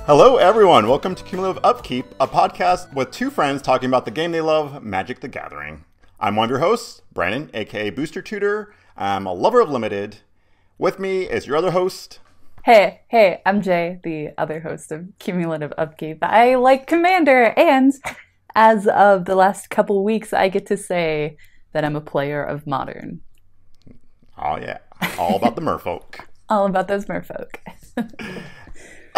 Hello, everyone. Welcome to Cumulative Upkeep, a podcast with two friends talking about the game they love, Magic the Gathering. I'm one of your hosts, Brandon, aka Booster Tutor. I'm a lover of Limited. With me is your other host. Hey, I'm Jay, the other host of Cumulative Upkeep. I like Commander, and as of the last couple weeks, I get to say that I'm a player of Modern. Oh, yeah. All about the merfolk. All about those merfolk.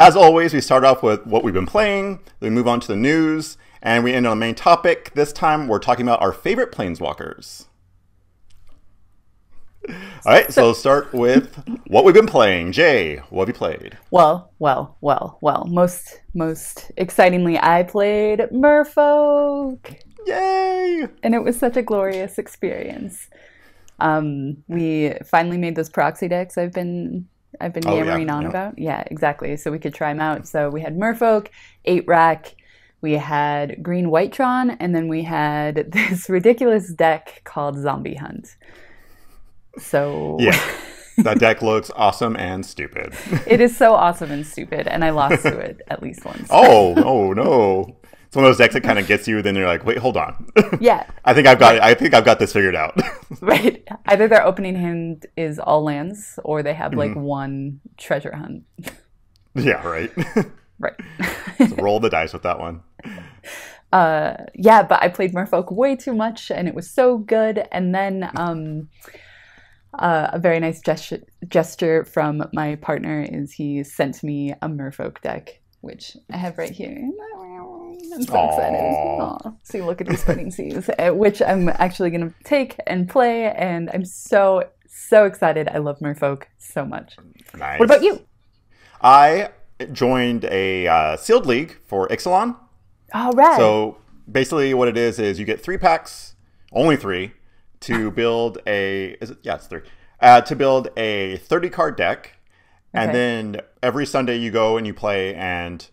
As always, we start off with what we've been playing, then we move on to the news, and we end on the main topic. This time, we're talking about our favorite Planeswalkers. All right, so let's start with what we've been playing. Jay, what have you played? Well. Most excitingly, I played Merfolk. Yay! And it was such a glorious experience. We finally made those proxy decks I've been yammering on about. Yeah, exactly. So we could try them out. So we had Merfolk, 8-rack, we had Green Whitetron, and then we had this ridiculous deck called Zombie Hunt. So yeah, that deck looks awesome and stupid. It is so awesome and stupid, and I lost to it at least once. Oh no. It's one of those decks that kind of gets you, then you're like, wait, hold on. Yeah. I think I've got it. I think I've got this figured out. Right. Either their opening hand is all lands, or they have like one treasure hunt. Yeah, right. Right. So roll the dice with that one. Yeah, but I played Merfolk way too much, and it was so good. And then a very nice gesture from my partner is he sent me a Merfolk deck, which I have right here. I'm so excited. Aww. See, look at these pudding seeds, which I'm actually going to take and play, and I'm so excited. I love Merfolk so much. Nice. What about you? I joined a sealed league for Ixalan. Oh, right. So basically what it is you get 3 packs, only 3, to build it's 3, to build a 30-card deck. Okay. And then every Sunday you go and you play, and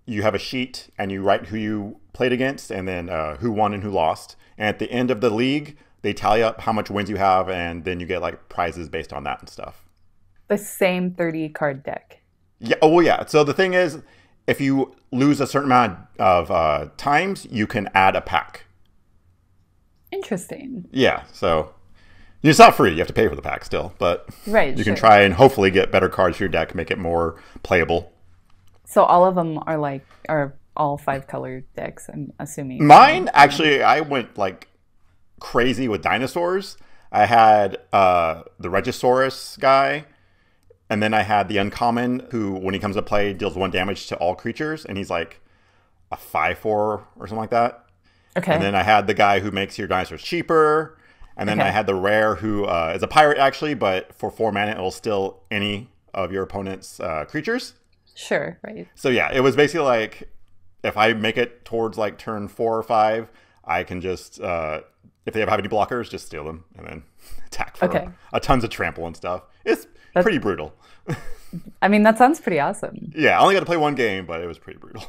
you have a sheet, and you write who you played against, and then who won and who lost. And at the end of the league, they tally up how much wins you have, and then you get like prizes based on that and stuff. The same 30-card deck. Yeah. Oh, yeah. So the thing is, if you lose a certain amount of times, you can add a pack. Interesting. Yeah. So it's not free. You have to pay for the pack still, but right, you can try and hopefully get better cards for your deck, make it more playable. So all of them are all 5-color decks, I'm assuming. Mine, actually, I went like crazy with dinosaurs. I had the Regisaurus guy, and then I had the uncommon who, when he comes to play, deals 1 damage to all creatures, and he's like a 5/4 or something like that. Okay. And then I had the guy who makes your dinosaurs cheaper, and then I had the rare who is a pirate actually, but for 4 mana it will steal any of your opponent's creatures. Sure, right. So yeah, it was basically like, if I make it towards like turn 4 or 5, I can just, if they have any blockers, just steal them and then attack for a tons of trample and stuff. It's pretty brutal. I mean, that sounds pretty awesome. Yeah, I only got to play 1 game, but it was pretty brutal.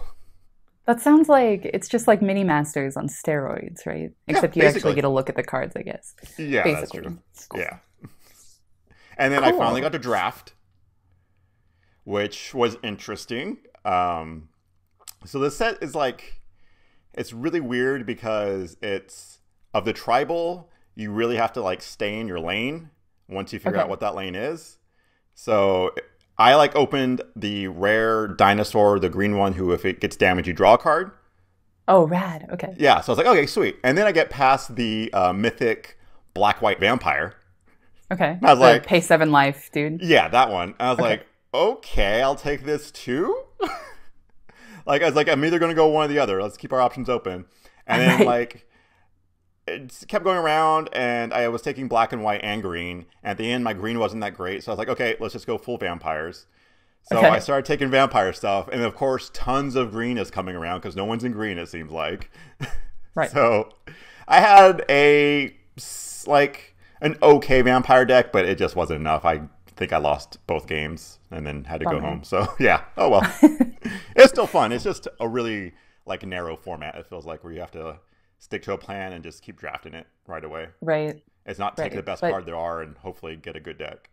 That sounds like it's just like mini masters on steroids, right? Except you actually get a look at the cards, I guess. Yeah, basically. That's true. Yeah. And then I finally got to draft, which was interesting. So the set is like, it's really weird because it's, of the tribal, you really have to like stay in your lane once you figure out what that lane is. So I like opened the rare dinosaur, the green one, who if it gets damaged, you draw a card. Oh, rad. Okay. Yeah, so I was like, okay, sweet. And then I get past the mythic black-white vampire. Okay. I was like, pay 7 life, dude. Yeah, that one. I was like, okay, I'll take this too. I was like, I'm either going to go one or the other. Let's keep our options open. And then like, it kept going around, and I was taking black and white and green. And at the end, my green wasn't that great. So I was like, okay, let's just go full vampires. So I started taking vampire stuff. And of course, tons of green is coming around because no one's in green, it seems like. Right. So I had an okay vampire deck, but it just wasn't enough. I think I lost both games and then had to go home. So yeah, oh well. It's still fun. It's just a really like narrow format, it feels like, where you have to stick to a plan and just keep drafting it right away. Right. It's not take the best card there are and hopefully get a good deck.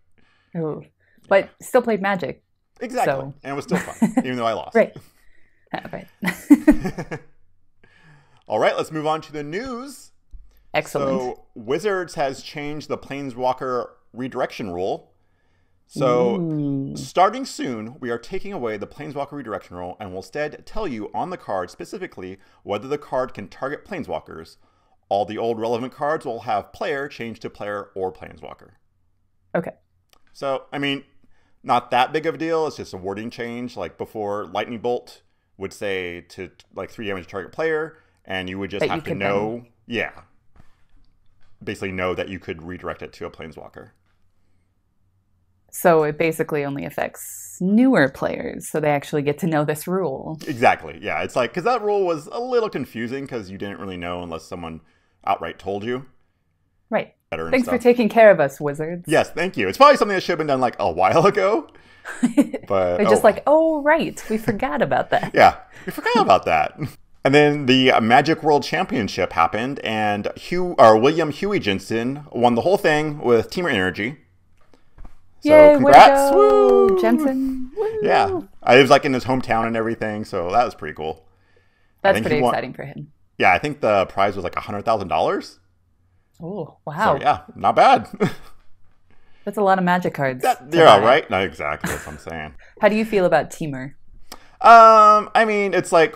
Ooh. But still played Magic. Exactly. So. And it was still fun, even though I lost. Right. Right. All right, let's move on to the news. Excellent. So Wizards has changed the Planeswalker redirection rule. So starting soon, we are taking away the Planeswalker redirection rule and will instead tell you on the card specifically whether the card can target Planeswalkers. All the old relevant cards will have player change to player or Planeswalker. Okay. So, I mean, not that big of a deal. It's just a wording change. Like before, Lightning Bolt would say to like 3 damage to target player, and you would just have to know, basically know that you could redirect it to a Planeswalker. So it basically only affects newer players, so they actually get to know this rule. Exactly, yeah. It's like, because that rule was a little confusing because you didn't really know unless someone outright told you. Right. Thanks for taking care of us, Wizards. Yes, thank you. It's probably something that should have been done like a while ago. But they're just like, oh, right, we forgot about that. Yeah, we forgot about that. And then the Magic World Championship happened, and William Huey Jensen won the whole thing with Teamer Energy. So yay, congrats! Woo! Jensen. Woo! Yeah, I was like in his hometown and everything, so that was pretty cool. That's pretty exciting for him. Yeah, I think the prize was like $100,000. Oh, wow! So yeah, not bad. That's a lot of Magic cards. Yeah, right. No, exactly. That's what I'm saying. How do you feel about Teamer? I mean, it's like,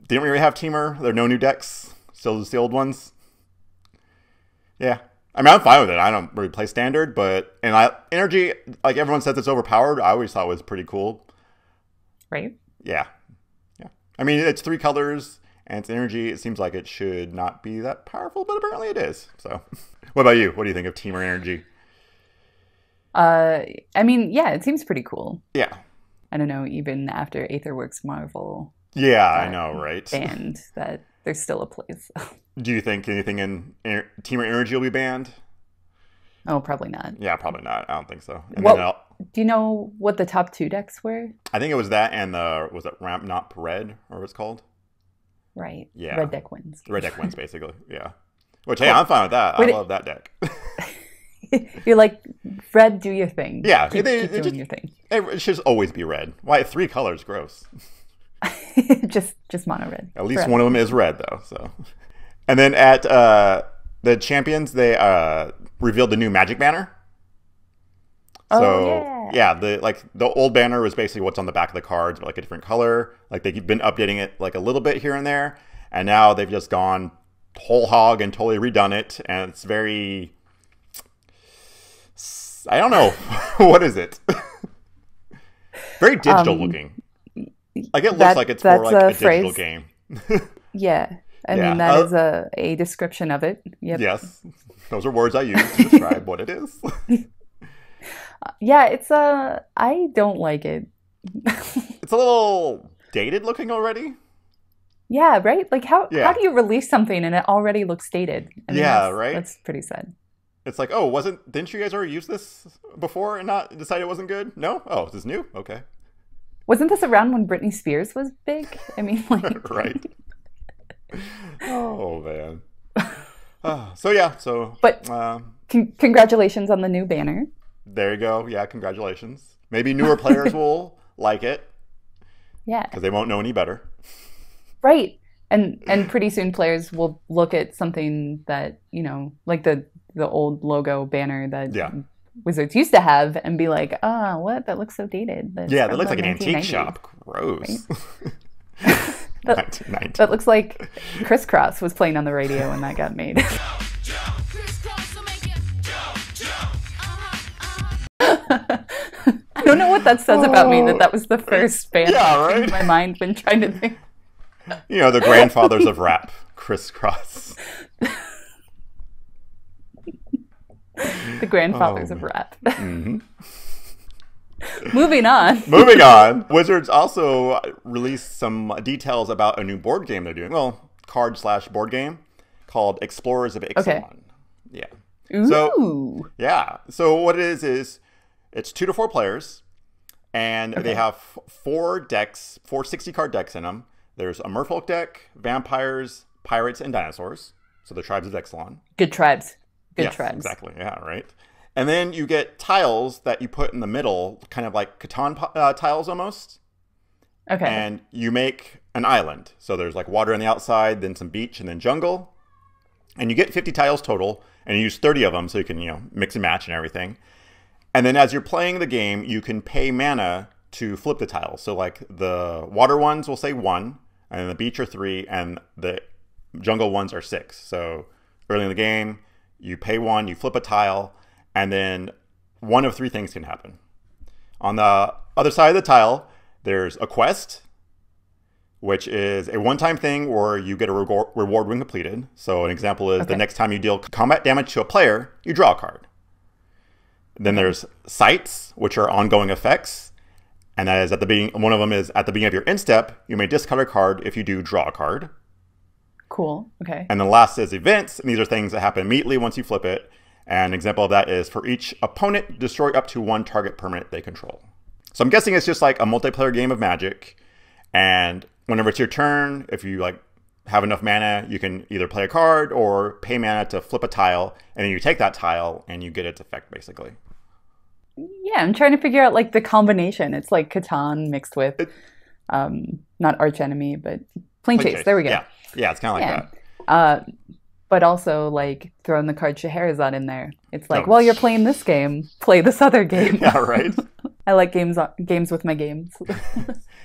didn't we already have Teamer? There are no new decks. Still just the old ones. Yeah. I mean, I'm fine with it. I don't really play Standard, but Energy, like everyone says it's overpowered. I always thought it was pretty cool. Right? Yeah. Yeah. I mean, it's 3 colors, and it's Energy. It seems like it should not be that powerful, but apparently it is. So, what about you? What do you think of Teamer Energy? I mean, yeah, it seems pretty cool. Yeah. I don't know, even after Aetherworks Marvel. Yeah, I know, right? Banned, that there's still a place. Do you think anything in Teamer Energy will be banned? Oh, probably not. Yeah, probably not. I don't think so. And do you know what the top 2 decks were? I think it was that and was it Ramp Not Red, or what's called? Right. Yeah. Red deck wins. Red deck wins, basically. Yeah. Which, hey, I'm fine with that. I love that deck. You're like, red, do your thing. Yeah. Keep doing your thing. It should always be red. Why? 3 colors, gross. just mono red. At least one of them is red, though. So, and then at the Champions, they revealed the new Magic banner. So the old banner was basically what's on the back of the cards, but like a different color. Like they've been updating it like a little bit here and there, and now they've just gone whole hog and totally redone it, and it's very, I don't know, what is it? Very digital looking. Like it looks like it's for like a digital game. Yeah. I mean, that is a description of it. Yep. Yes. Those are words I use to describe what it is. Yeah, it's I don't like it. It's a little dated looking already. Yeah, right? Like how do you release something and it already looks dated? I mean, right? That's pretty sad. It's like, oh, didn't you guys already use this before and not decide it wasn't good? No? Oh, is this new? Okay. Wasn't this around when Britney Spears was big? I mean, like... Right. Oh, man. But congratulations on the new banner. There you go. Yeah, congratulations. Maybe newer players will like it. Yeah. Because they won't know any better. Right. And pretty soon players will look at something that, you know, like the old logo banner that Wizards used to have and be like, what? That looks so dated. That looks like an antique shop. Gross. Right? That looks like Crisscross was playing on the radio when that got made. I don't know what that says about me, that was the first band that came to my mind when trying to think. You know, the grandfathers of rap, Crisscross. The grandfathers of rap. Mm-hmm. Moving on. Wizards also released some details about a new board game they're doing. Well, card/board game called Explorers of Ixalan. Okay. Yeah. Ooh. So what it is it's 2 to 4 players, and they have 4 decks, 4 60-card decks in them. There's a Merfolk deck, vampires, pirates, and dinosaurs. So the tribes of Ixalan. Good tribes. Good tribes. Exactly. Yeah, right. And then you get tiles that you put in the middle, kind of like Catan tiles almost. Okay. And you make an island. So there's like water on the outside, then some beach, and then jungle. And you get 50 tiles total, and you use 30 of them so you can, mix and match and everything. And then as you're playing the game, you can pay mana to flip the tiles. So like the water ones will say 1, and the beach are 3, and the jungle ones are 6. So early in the game, you pay 1, you flip a tile, and then one of 3 things can happen. On the other side of the tile, there's a quest, which is a one-time thing where you get a reward when completed. So an example is the next time you deal combat damage to a player, you draw a card. Then there's sights, which are ongoing effects. And that is at the beginning, one of them is at the beginning of your end step, you may discard a card if you do draw a card. Cool. Okay. And the last is events, and these are things that happen immediately once you flip it. And an example of that is for each opponent, destroy up to 1 target permanent they control. So I'm guessing it's just like a multiplayer game of Magic. And whenever it's your turn, if you like have enough mana, you can either play a card or pay mana to flip a tile, and then you take that tile and you get its effect basically. Yeah, I'm trying to figure out like the combination. It's like Catan mixed with not Arch Enemy, but Plane Chase. There we go. Yeah, it's kind of like that. But also like throwing the card Scheherazade in there. It's like, while you're playing this game, play this other game. Yeah, right. I like games with my games.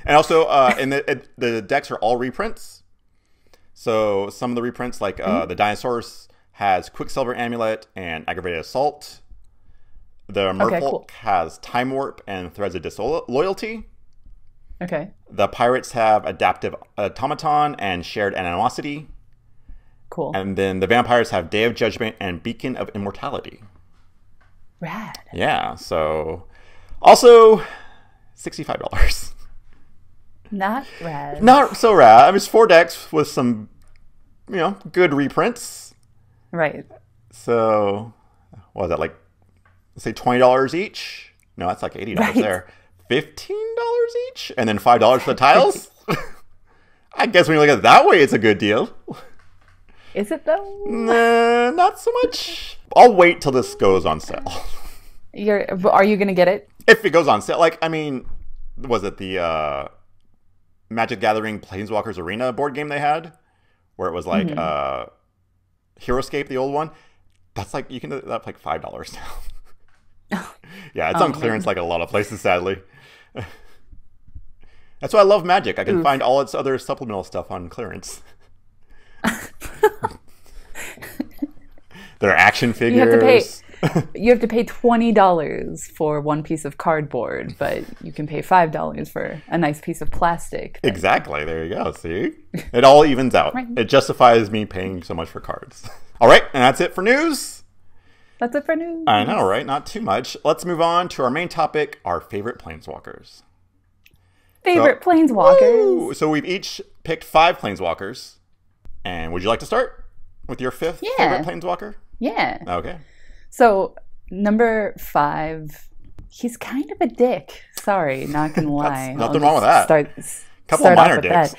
And also, and the decks are all reprints. So some of the reprints, like the Dinosaurs, has Quicksilver Amulet and Aggravated Assault. The Merfolk has Time Warp and Threads of Disloyalty. Okay. The Pirates have Adaptive Automaton and Shared Animosity. Cool. And then the Vampires have Day of Judgment and Beacon of Immortality. Rad. Yeah, so also $65. Not rad. Not so rad. I mean, it's 4 decks with some, good reprints. Right. So, what was that, like, say $20 each? No, that's like $80 there. $15 each? And then $5 for the tiles? I guess when you look at it that way, it's a good deal. Is it though? Nah, not so much. I'll wait till this goes on sale. Are you going to get it? If it goes on sale. Like, I mean, was it the Magic Gathering Planeswalkers Arena board game they had? Where it was like HeroScape, the old one? That's like, you can do that for like $5 now. Yeah, it's on clearance like a lot of places, sadly. That's why I love Magic. I can find all its other supplemental stuff on clearance. There are action figures. You have to pay $20 for one piece of cardboard, but you can pay $5 for a nice piece of plastic. Exactly. There you go. See? It all evens out. Right. It justifies me paying so much for cards. All right. And that's it for news. That's it for news. I know, right? Not too much. Let's move on to our main topic, our favorite Planeswalkers. Planeswalkers. Woo! So we've each picked 5 Planeswalkers. And would you like to start with your 5th favorite Planeswalker? Yeah. Okay. So number 5, he's kind of a dick. Sorry, not gonna lie. Nothing wrong with that. Couple of minor dicks.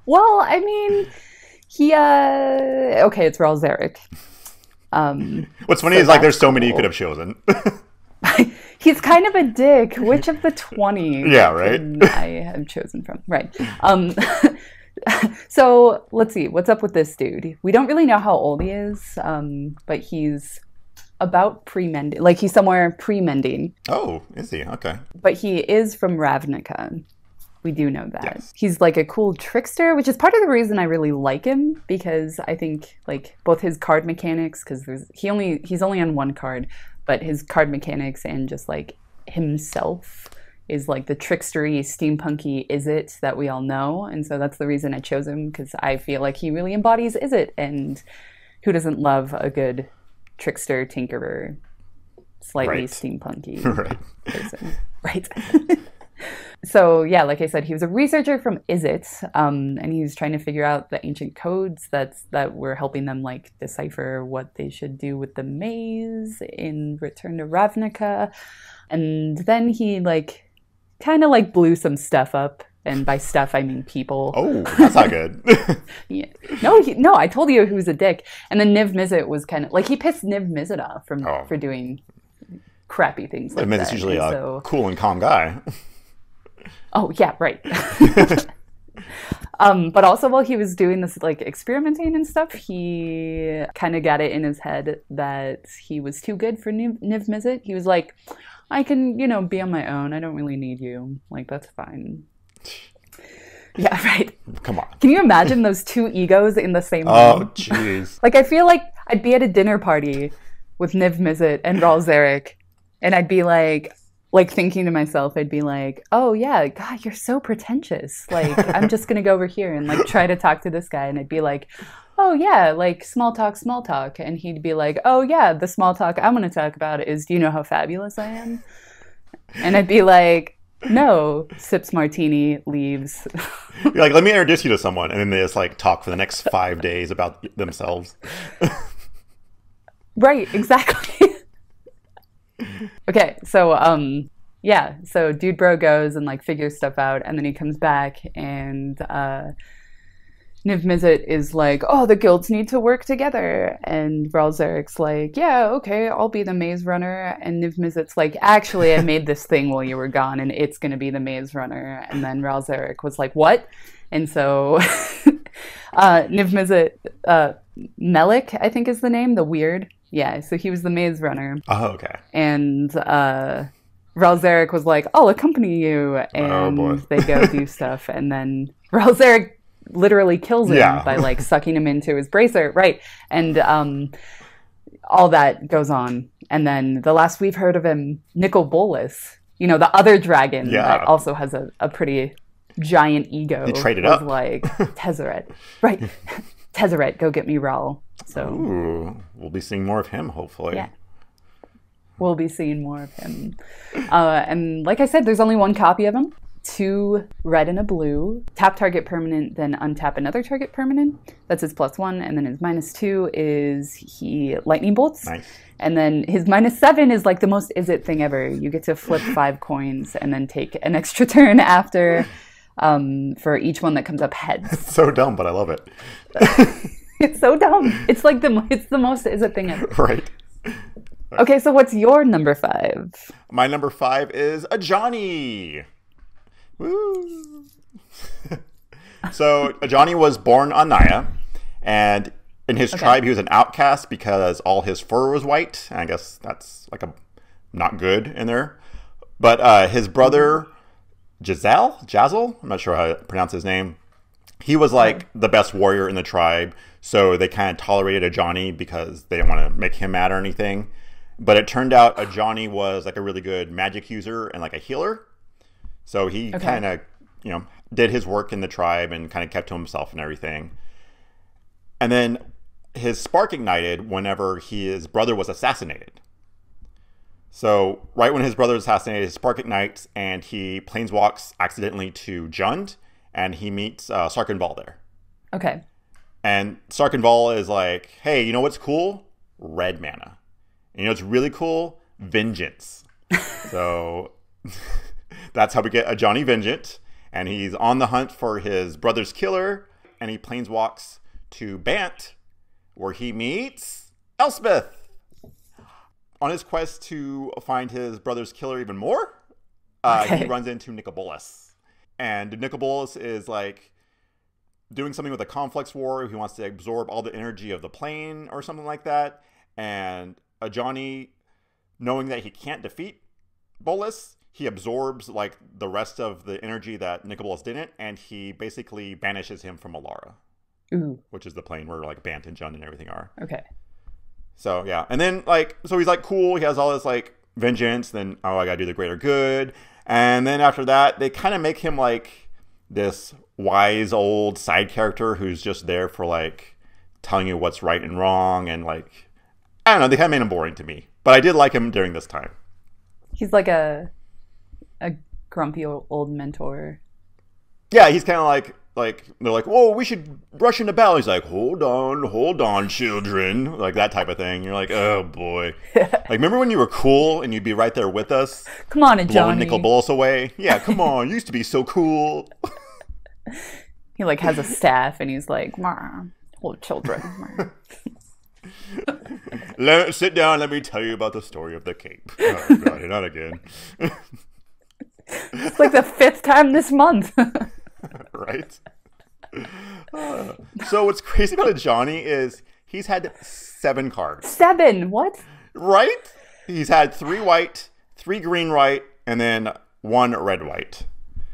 Well, I mean, he okay, it's Raul Zarek. What's funny is like there's so many you could have chosen. He's kind of a dick. Which of the 20 I have chosen from? Right. So let's see. What's up with this dude? We don't really know how old he is, but he's about pre-mending. Like he's somewhere pre-mending. Oh, is he? Okay. But he is from Ravnica. We do know that. Yes. He's like a cool trickster, which is part of the reason I really like him, because I think like both his card mechanics, because he's only on 1 card, but his card mechanics and just like himself is like the trickstery, steampunky Izzet that we all know. And so that's the reason I chose him, because I feel like he really embodies Izzet, and who doesn't love a good trickster, tinkerer, slightly steampunky person. Right. So yeah, like I said, he was a researcher from Izzet, and he was trying to figure out the ancient codes that were helping them like decipher what they should do with the maze in Return to Ravnica. And then he like kind of like blew some stuff up, and by stuff I mean people. Oh, that's not good. Yeah. No, I told you he was a dick. And then Niv Mizzet was kind of like, he pissed Niv Mizzet off for doing crappy things like that. Niv Mizzet's usually a cool and calm guy. Oh, yeah, right. But also while he was doing this like experimenting and stuff, he kind of got it in his head that he was too good for Niv Mizzet. He was like, I can, you know, be on my own. I don't really need you. Like, that's fine. Yeah, right. Come on. Can you imagine those two egos in the same room? Oh, jeez. Like, I feel like I'd be at a dinner party with Niv Mizzet and Ral Zarek, and I'd be like thinking to myself, I'd be like, oh yeah, God, you're so pretentious. Like, I'm just gonna go over here and like try to talk to this guy, and I'd be like, oh yeah, like small talk, and he'd be like, oh yeah, the small talk I'm gonna talk about is, do you know how fabulous I am? And I'd be like, no, sips martini, leaves. You're like, let me introduce you to someone, and then they just like talk for the next 5 days about themselves. Right, exactly. Okay, so yeah, so dude bro goes and like figures stuff out, and then he comes back, and Niv Mizzet is like, oh, the guilds need to work together, and Ral Zarek's like, yeah, okay, I'll be the maze runner, and Niv Mizzet's like, actually, I made this thing while you were gone, and it's gonna be the maze runner, and then Ral Zarek was like, what? And so Niv Mizzet, Melik, I think is the name, the weird. Yeah, so he was the maze runner. Oh, okay. And Ral Zarek was like, I'll accompany you. And they go do stuff. And then Ral Zarek literally kills him by like sucking him into his bracer. Right. And all that goes on. And then the last we've heard of him, Nicol Bolas, you know, the other dragon that also has a pretty giant ego. He traded up. Like, Tezzeret. Right. Tezzeret, go get me Ral. So we'll be seeing more of him, hopefully. Yeah, we'll be seeing more of him. And like I said, there's only one copy of him. 2 red and a blue. Tap target permanent, then untap another target permanent. That's his +1. And then his -2 is he lightning bolts. Nice. And then his -7 is like the most is-it thing ever. You get to flip 5 coins and then take an extra turn after for each one that comes up heads. It's so dumb, but I love it. It's so dumb. It's like it's the most is-it thing ever. Right. Okay, so what's your number 5? My number 5 is a Johnny. Woo! So Johnny was born on Naya, and in his tribe he was an outcast because all his fur was white. I guess that's like a not good in there. But his brother Jazel, I'm not sure how to pronounce his name. He was like the best warrior in the tribe, so they kind of tolerated a Johnny because they didn't want to make him mad or anything. But it turned out a Johnny was like a really good magic user and like a healer. So he kind of, you know, did his work in the tribe and kind of kept to himself and everything. And then his spark ignited whenever his brother was assassinated. So right when his brother was assassinated, his spark ignites and he planeswalks accidentally to Jund, and he meets Sarkhanval there. Okay. And Sarkhanval is like, hey, you know what's cool? Red mana. And you know what's really cool? Vengeance. So that's how we get a Johnny Vengeant. And he's on the hunt for his brother's killer. And he planeswalks to Bant, where he meets Elspeth. On his quest to find his brother's killer even more, he runs into Nicol Bolas. And Nicol Bolas is like doing something with a Conflux War. He wants to absorb all the energy of the plane or something like that. And a Johnny, knowing that he can't defeat Bolas, he absorbs like the rest of the energy that Nicol Bolas didn't, and he basically banishes him from Alara, which is the plane where like Bant and Jund and everything are. Okay. So yeah, and then like so he's like cool. He has all this like vengeance. Then I gotta do the greater good. And then after that, they kind of make him like this wise old side character who's just there for like telling you what's right and wrong, and like I don't know, they kind of made him boring to me. But I did like him during this time. He's like a grumpy old mentor. Yeah, he's kind of like they're like, whoa, we should rush into battle. He's like, hold on, children, like that type of thing. You're like, oh boy. Like, remember when you were cool and you'd be right there with us? Come on, blowing Johnny. Nicol Bolas away. Yeah, come on, you used to be so cool. He like has a staff and he's like, hold children. Sit down, let me tell you about the story of the Cape. Oh god, not again. It's like the 5th time this month. Right? So what's crazy about Johnny is he's had 7 cards. 7? What? Right? He's had 3 white, 3 green white, and then 1 red white.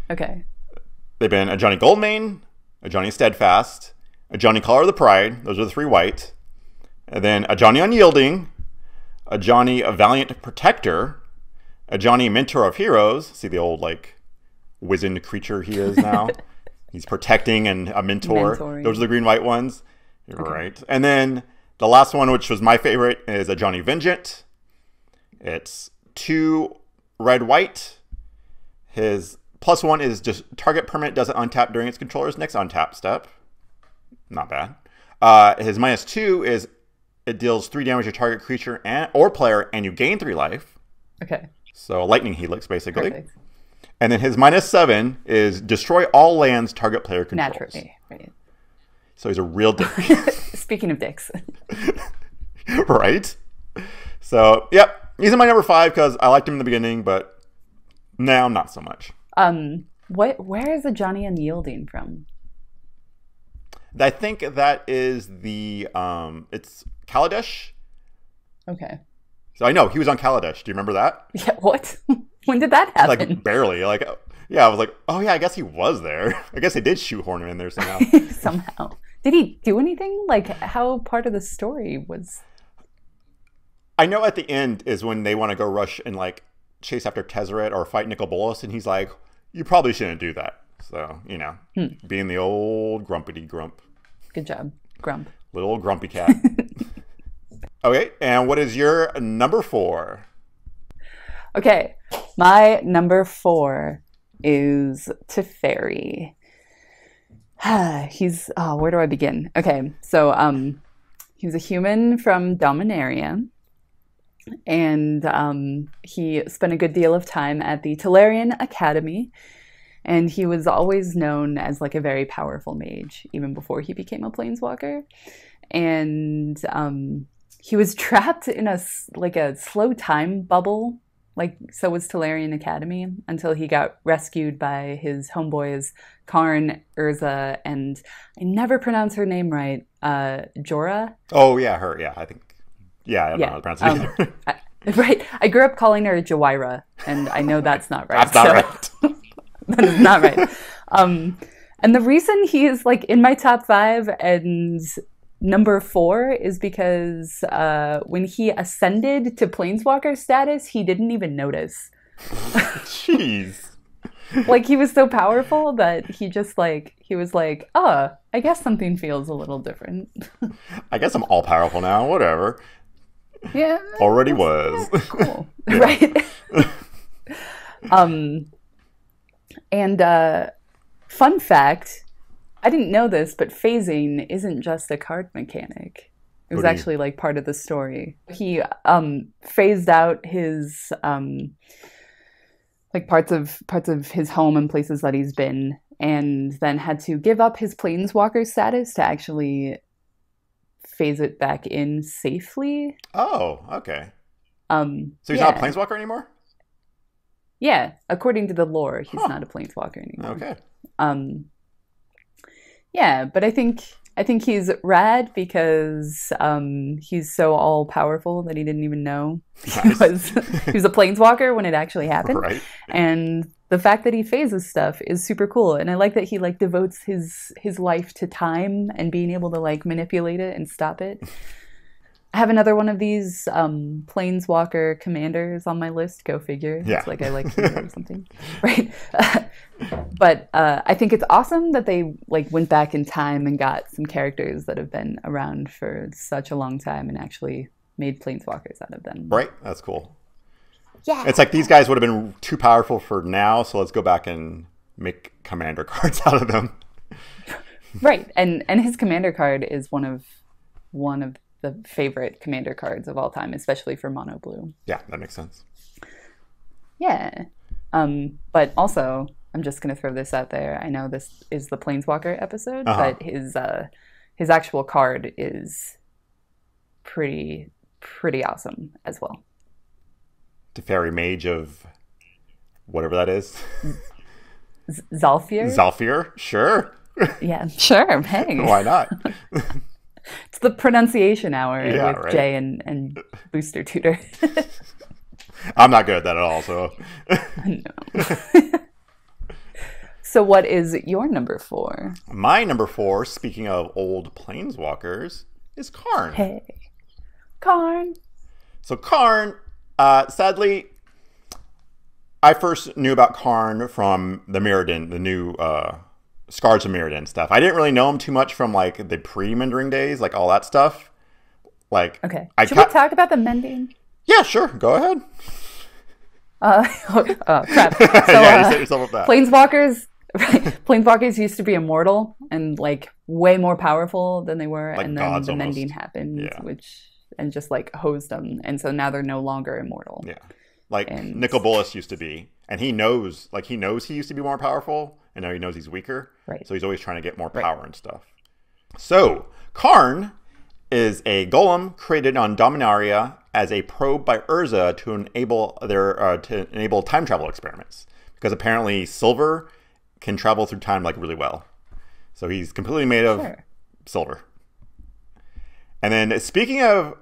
Okay. They've been a Johnny Goldmane, a Johnny Steadfast, a Johnny Collar of the Pride. Those are the 3 white. And then a Johnny Unyielding, a Johnny a Valiant Protector, a Johnny Mentor of Heroes. See the old, like, wizened creature he is now? He's protecting and a mentor. Mentoring. Those are the green-white ones. You're right. And then the last one, which was my favorite, is a Johnny Vengeant. It's 2 red-white. His +1 is just target permanent doesn't untap during its controller's next untap step. Not bad. His -2 is it deals 3 damage to target creature or player, and you gain 3 life. Okay. So lightning helix, basically. Perfect. And then his -7 is destroy all lands target player controls. Naturally, right. So he's a real dick. Speaking of dicks. Right? So, yep. He's in my number 5 because I liked him in the beginning, but now not so much. Where is the Johnny Unyielding from? I think that is the, it's Kaladesh. Okay. So I know, he was on Kaladesh. Do you remember that? Yeah, what? When did that happen? Like, barely. Like, yeah, I was like, oh yeah, I guess he was there. I guess they did shoehorn him in there somehow. Somehow. Did he do anything? Like, how part of the story was... I know at the end is when they want to go rush and, like, chase after Tezzeret or fight Nicol Bolas, and he's like, you probably shouldn't do that. So, you know, being the old grumpity grump. Good job, Grump. Little grumpy cat. Okay, and what is your number 4? Okay, my number 4 is Teferi. He's, where do I begin? Okay, so he was a human from Dominaria, and he spent a good deal of time at the Tolarian Academy, and he was always known as like a very powerful mage, even before he became a planeswalker. And he was trapped in a slow time bubble, like so was Tolarian Academy, until he got rescued by his homeboys Karn, Urza, and I never pronounce her name right, Jorah. Oh yeah, her. Yeah, I think. Yeah, I don't know how to pronounce it either. Right. I grew up calling her Jawira, and I know that's not right. That's not right. That is not right. And the reason he is like in my top 5 and number 4 is because when he ascended to Planeswalker status, he didn't even notice. Jeez. Like, he was so powerful that he just like, he was like, oh, I guess something feels a little different. I guess I'm all powerful now, whatever. Yeah. Already was. Yeah, cool. Right? And fun fact, I didn't know this, but phasing isn't just a card mechanic. It was actually like part of the story. He phased out his like parts of his home and places that he's been, and then had to give up his planeswalker status to actually phase it back in safely. Oh, okay. So he's yeah. not a planeswalker anymore? Yeah, according to the lore, he's not a planeswalker anymore. Okay. Yeah, but I think he's rad because he's so all powerful that he didn't even know he was a planeswalker when it actually happened. Right. And the fact that he phases stuff is super cool, and I like that he like devotes his life to time and being able to like manipulate it and stop it. I have another one of these planeswalker commanders on my list. Go figure. Yeah. It's like I like hero or something, right? But I think it's awesome that they like went back in time and got some characters that have been around for such a long time and actually made planeswalkers out of them. Right. That's cool. Yeah. It's like these guys would have been too powerful for now, so let's go back and make commander cards out of them. Right. And his commander card is one of the favorite commander cards of all time, especially for mono blue. Yeah, that makes sense. Yeah. But also, I'm just going to throw this out there. I know this is the Planeswalker episode, but his actual card is pretty awesome as well. Teferi Mage of whatever that is. Zhalfir? Zhalfir, sure. Yeah, sure. Hey. Why not? It's the pronunciation hour Yeah, with right? Jay and Booster Tutor. I'm not good at that at all, so. No. So what is your number 4? My number 4, speaking of old planeswalkers, is Karn. Hey. Karn. So Karn, sadly, I first knew about Karn from the Mirrodin, the new Scars of Mirrodin stuff. I didn't really know him too much from like the pre-Mendering days, like all that stuff. Like, okay, should we talk about the mending? Yeah, sure. Go ahead. Crap. So, yeah, you set yourself up that. Planeswalkers used to be immortal and like way more powerful than they were, like and then the almost. mending happened, and just like hosed them, and so now they're no longer immortal. Yeah, like Nicol Bolas used to be, and he knows he used to be more powerful, and now he knows he's weaker. Right. So he's always trying to get more power and stuff. So Karn is a golem created on Dominaria as a probe by Urza to enable time travel experiments, because apparently silver can travel through time like really well. So he's completely made of silver. And then speaking of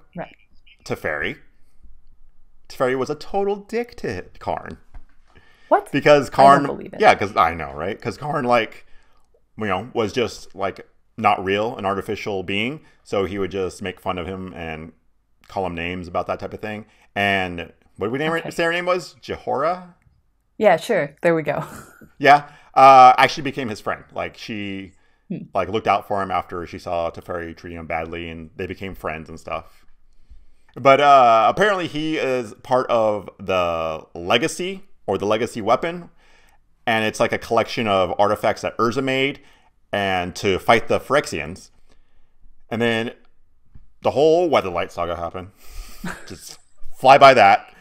Teferi was a total dick to Karn. What? Because Karn, I don't believe it. Yeah, because I know, right? Because Karn, like, was just like not real, an artificial being. So he would just make fun of him and call him names about that type of thing. And what did we say her name was? Jahora? Yeah, sure. There we go. Yeah. Actually became his friend. Like, she like looked out for him after she saw Teferi treating him badly, and they became friends and stuff. But apparently he is part of the Legacy, or the Legacy weapon. And it's like a collection of artifacts that Urza made and to fight the Phyrexians. And then the whole Weatherlight saga happened. Just fly by that.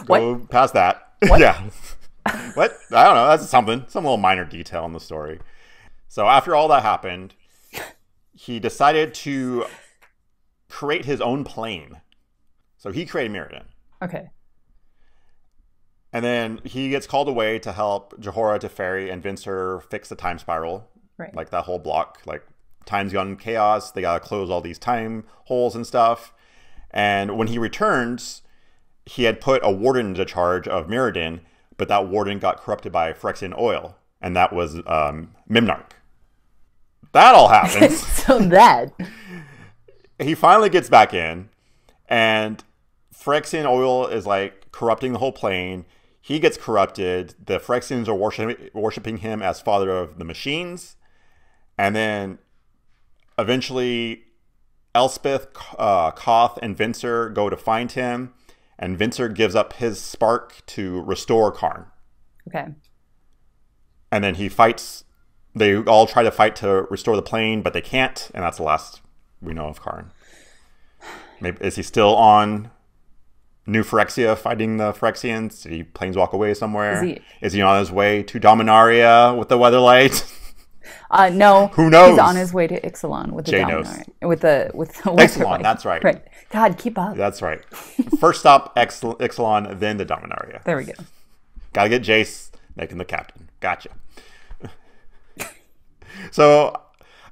Go past that. What? Yeah. What? I don't know. That's some little minor detail in the story. So after all that happened, he decided to create his own plane. So he created Mirrodin. Okay. And then he gets called away to help Jahora, Teferi, and Vincer fix the time spiral. Right. Like that whole block. Like, time's gone chaos. They got to close all these time holes and stuff. And when he returns, he had put a warden into charge of Mirrodin, but that warden got corrupted by Phyrexian oil. And that was Mimnarch. That all happens. So that. He finally gets back in, and Phyrexian oil is like corrupting the whole plane. He gets corrupted. The Phyrexians are worshiping him as father of the machines. And then eventually Elspeth, Koth, and Vincer go to find him. And Vincer gives up his spark to restore Karn. Okay. And then he fights. They all try to fight to restore the plane, but they can't. And that's the last we know of Karn. Maybe, is he still on New Phyrexia fighting the Phyrexians? Did he planeswalk away somewhere? Is he on his way to Dominaria with the Weatherlight? No. Who knows? He's on his way to Ixalan with the Dominaria. With the Ixalan, that's right. Right. God, keep up. That's right. First stop, Ixalan, then the Dominaria. There we go. Gotta get Jace making the captain. Gotcha. So,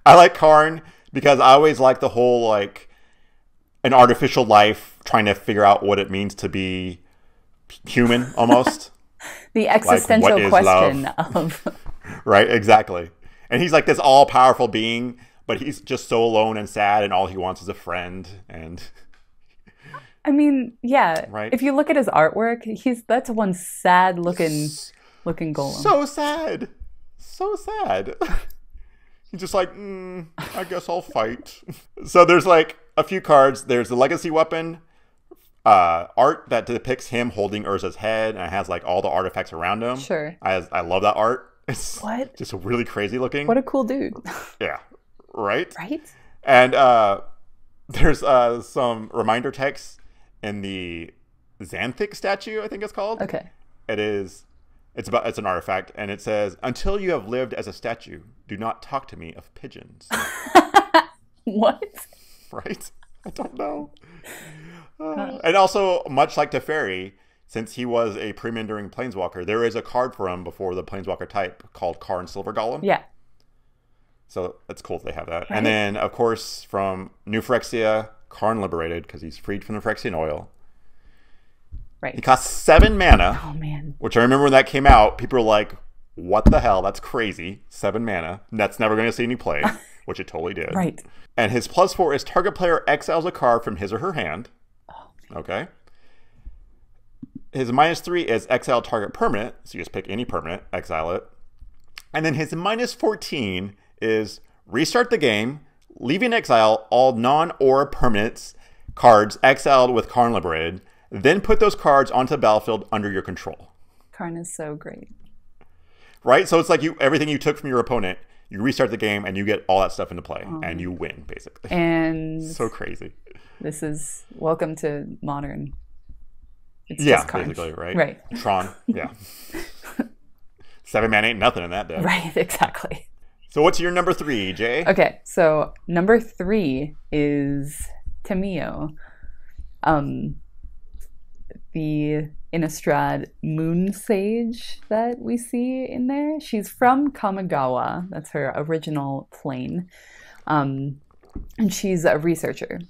I like Karn because I always like the whole, like, an artificial life trying to figure out what it means to be human, almost. The existential like, question of... Right, exactly. And he's like this all-powerful being, but he's just so alone and sad, and all he wants is a friend. And I mean, yeah. Right? If you look at his artwork, that's one sad-looking golem. So sad. So sad. He's just like, I guess I'll fight. So there's like a few cards. There's the Legacy Weapon art that depicts him holding Urza's head, and it has like all the artifacts around him. Sure. I love that art. It's just really crazy looking. What a cool dude. Yeah. Right? Right? And there's some reminder text in the Xanthic statue, I think it's called. Okay. It's an artifact, and it says, "Until you have lived as a statue, do not talk to me of pigeons." What? Right? I don't know. And also, much like Teferi, since he was a pre-Mendering planeswalker, there is a card for him before the planeswalker type called Karn Silver Golem. Yeah. So that's cool that they have that. Right. And then, of course, from New Phyrexia, Karn Liberated, because he's freed from the Phyrexian oil. Right. He costs 7 mana. Oh, man. Which I remember when that came out, people were like, what the hell? That's crazy. 7 mana. That's never going to see any play, which it totally did. Right. And his +4 is target player exiles a card from his or her hand. Oh, okay. His -3 is exile target permanent. So you just pick any permanent, exile it. And then his -14 is restart the game, leave in exile all non-aura permanents cards exiled with Karn Liberated, then put those cards onto the battlefield under your control. Karn is so great. Right? So it's like everything you took from your opponent, you restart the game and you get all that stuff into play and you win, basically. And so crazy. This is welcome to Modern. It's yeah, just Karn. basically, right? Right. Tron, yeah. 7 mana ain't nothing in that deck. Right, exactly. So what's your number 3, Jay? Okay, so number 3 is Tamio. The Innistrad Moon Sage that we see in there. She's from Kamigawa. That's her original plane. And she's a researcher.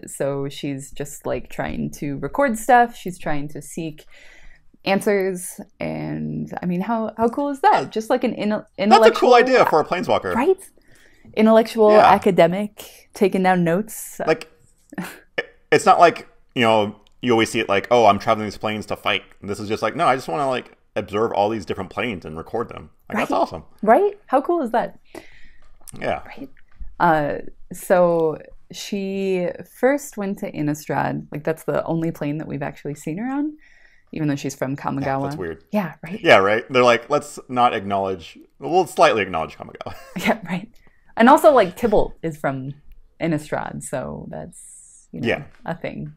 So she's just like trying to record stuff. She's trying to seek answers. And I mean, how cool is that? Just like an intellectual... That's a cool idea for a Planeswalker. Right? Intellectual academic taking down notes. Like, it's not like, you always see it like, oh, I'm traveling these planes to fight. And this is just like, no, I just want to like observe all these different planes and record them. Like, that's awesome. Right? How cool is that? Yeah. Right. So she first went to Innistrad. Like, that's the only plane that we've actually seen her on, even though she's from Kamigawa. Yeah, that's weird. Yeah, right? Yeah, right. They're like, let's not acknowledge, we'll slightly acknowledge Kamigawa. Yeah, right. And also, like, Tybalt is from Innistrad, so that's, a thing.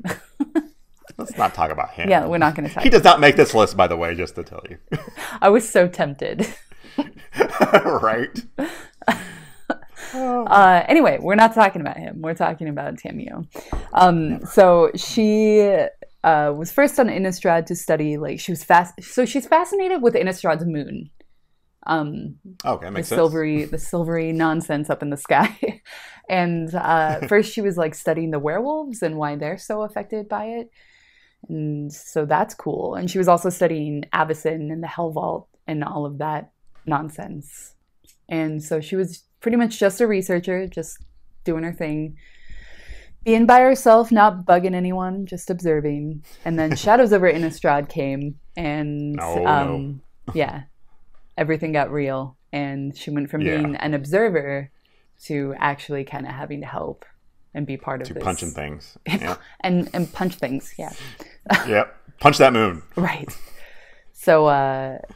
Let's not talk about him. Yeah, we're not going to talk. He does not make this list, by the way, just to tell you. I was so tempted. Right. Anyway, we're not talking about him. We're talking about Tamio. So she was first on Innistrad to study, like, she's fascinated with Innistrad's moon. Okay, makes sense. The silvery nonsense up in the sky. And first she was like studying the werewolves and why they're so affected by it. And so that's cool. And she was also studying Avacyn and the Hell Vault and all of that nonsense. And so she was pretty much just a researcher, just doing her thing, being by herself, not bugging anyone, just observing. And then Shadows over Innistrad came, and yeah, everything got real. And she went from being an observer to actually kind of having to help and be part of this. Punching things. Yeah. and punch things, yeah. Yep. Punch that moon. Right. So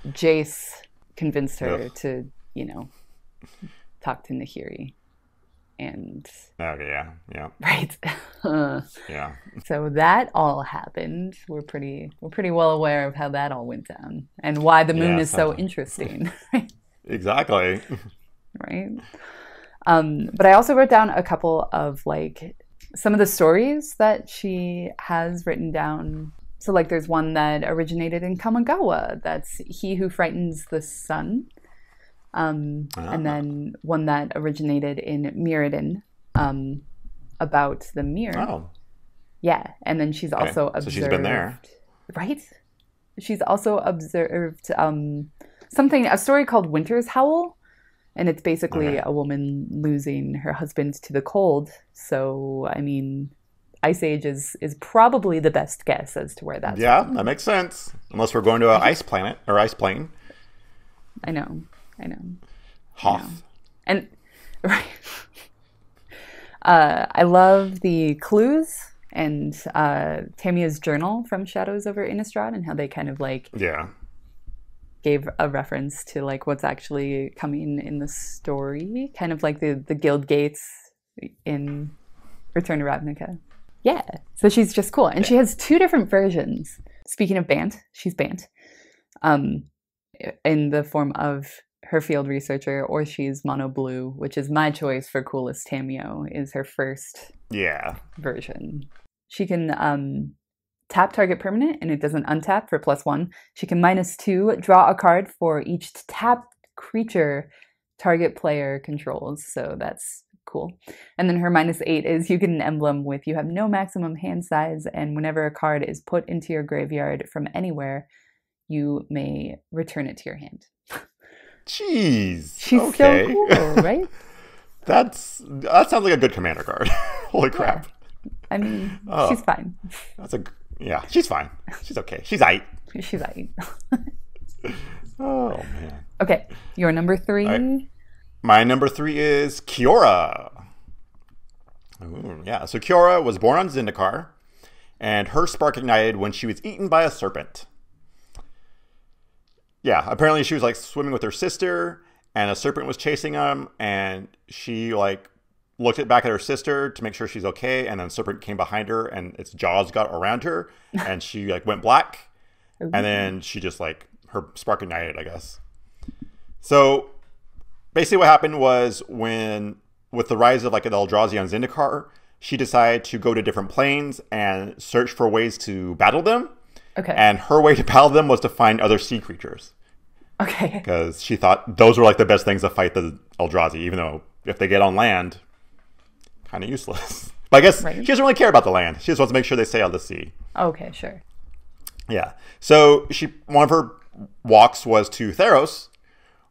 Jace convinced her to, talk to Nahiri. And yeah. Right. Yeah. So that all happened. We're pretty well aware of how that all went down and why the moon is so interesting. Exactly. Right. But I also wrote down a couple of like some of the stories that she has written down. So like there's one that originated in Kamigawa. That's He Who Frightens the Sun. And then one that originated in Mirrodin, about the mirror. Oh. Yeah. And then she's also observed. So she's been there. Right? She's also observed a story called Winter's Howl. And it's basically a woman losing her husband to the cold. So, I mean, Ice Age is probably the best guess as to where that's from. That makes sense. Unless we're going to an ice planet or ice plane. I know. Hoth. And right. I love the clues and Tamia's journal from Shadows over Innistrad and how they kind of like gave a reference to like what's actually coming in the story, kind of like the guild gates in Return to Ravnica. Yeah, so she's just cool, and she has 2 different versions. Speaking of Bant, she's Bant, in the form of her field researcher, or she's mono blue, which is my choice for coolest Tamio. Is her first version. She can tap target permanent, and it doesn't untap for +1. She can -2 draw a card for each tapped creature target player controls, so that's cool. And then her -8 is you get an emblem with you have no maximum hand size, and whenever a card is put into your graveyard from anywhere, you may return it to your hand. Jeez. She's okay. so cool, right? That sounds like a good commander card. Holy crap. Yeah. I mean, she's fine. She's fine. She's okay. She's aight. She's aight. Oh, man. Okay, your number 3? Right. My number 3 is Kiora. Ooh, yeah, so Kiora was born on Zendikar, and her spark ignited when she was eaten by a serpent. Yeah, apparently she was like swimming with her sister, and a serpent was chasing them, and she like looked back at her sister to make sure she's okay, and then the serpent came behind her, and its jaws got around her, and she like went black, and then she just like her spark ignited, I guess. So basically, what happened was with the rise of like the Eldrazi on Zendikar, she decided to go to different planes and search for ways to battle them. Okay. And her way to battle them was to find other sea creatures. Okay. Because she thought those were like the best things to fight the Eldrazi, even though if they get on land, kind of useless. But I guess she doesn't really care about the land. She just wants to make sure they stay out of the sea. Okay, sure. Yeah. So one of her walks was to Theros,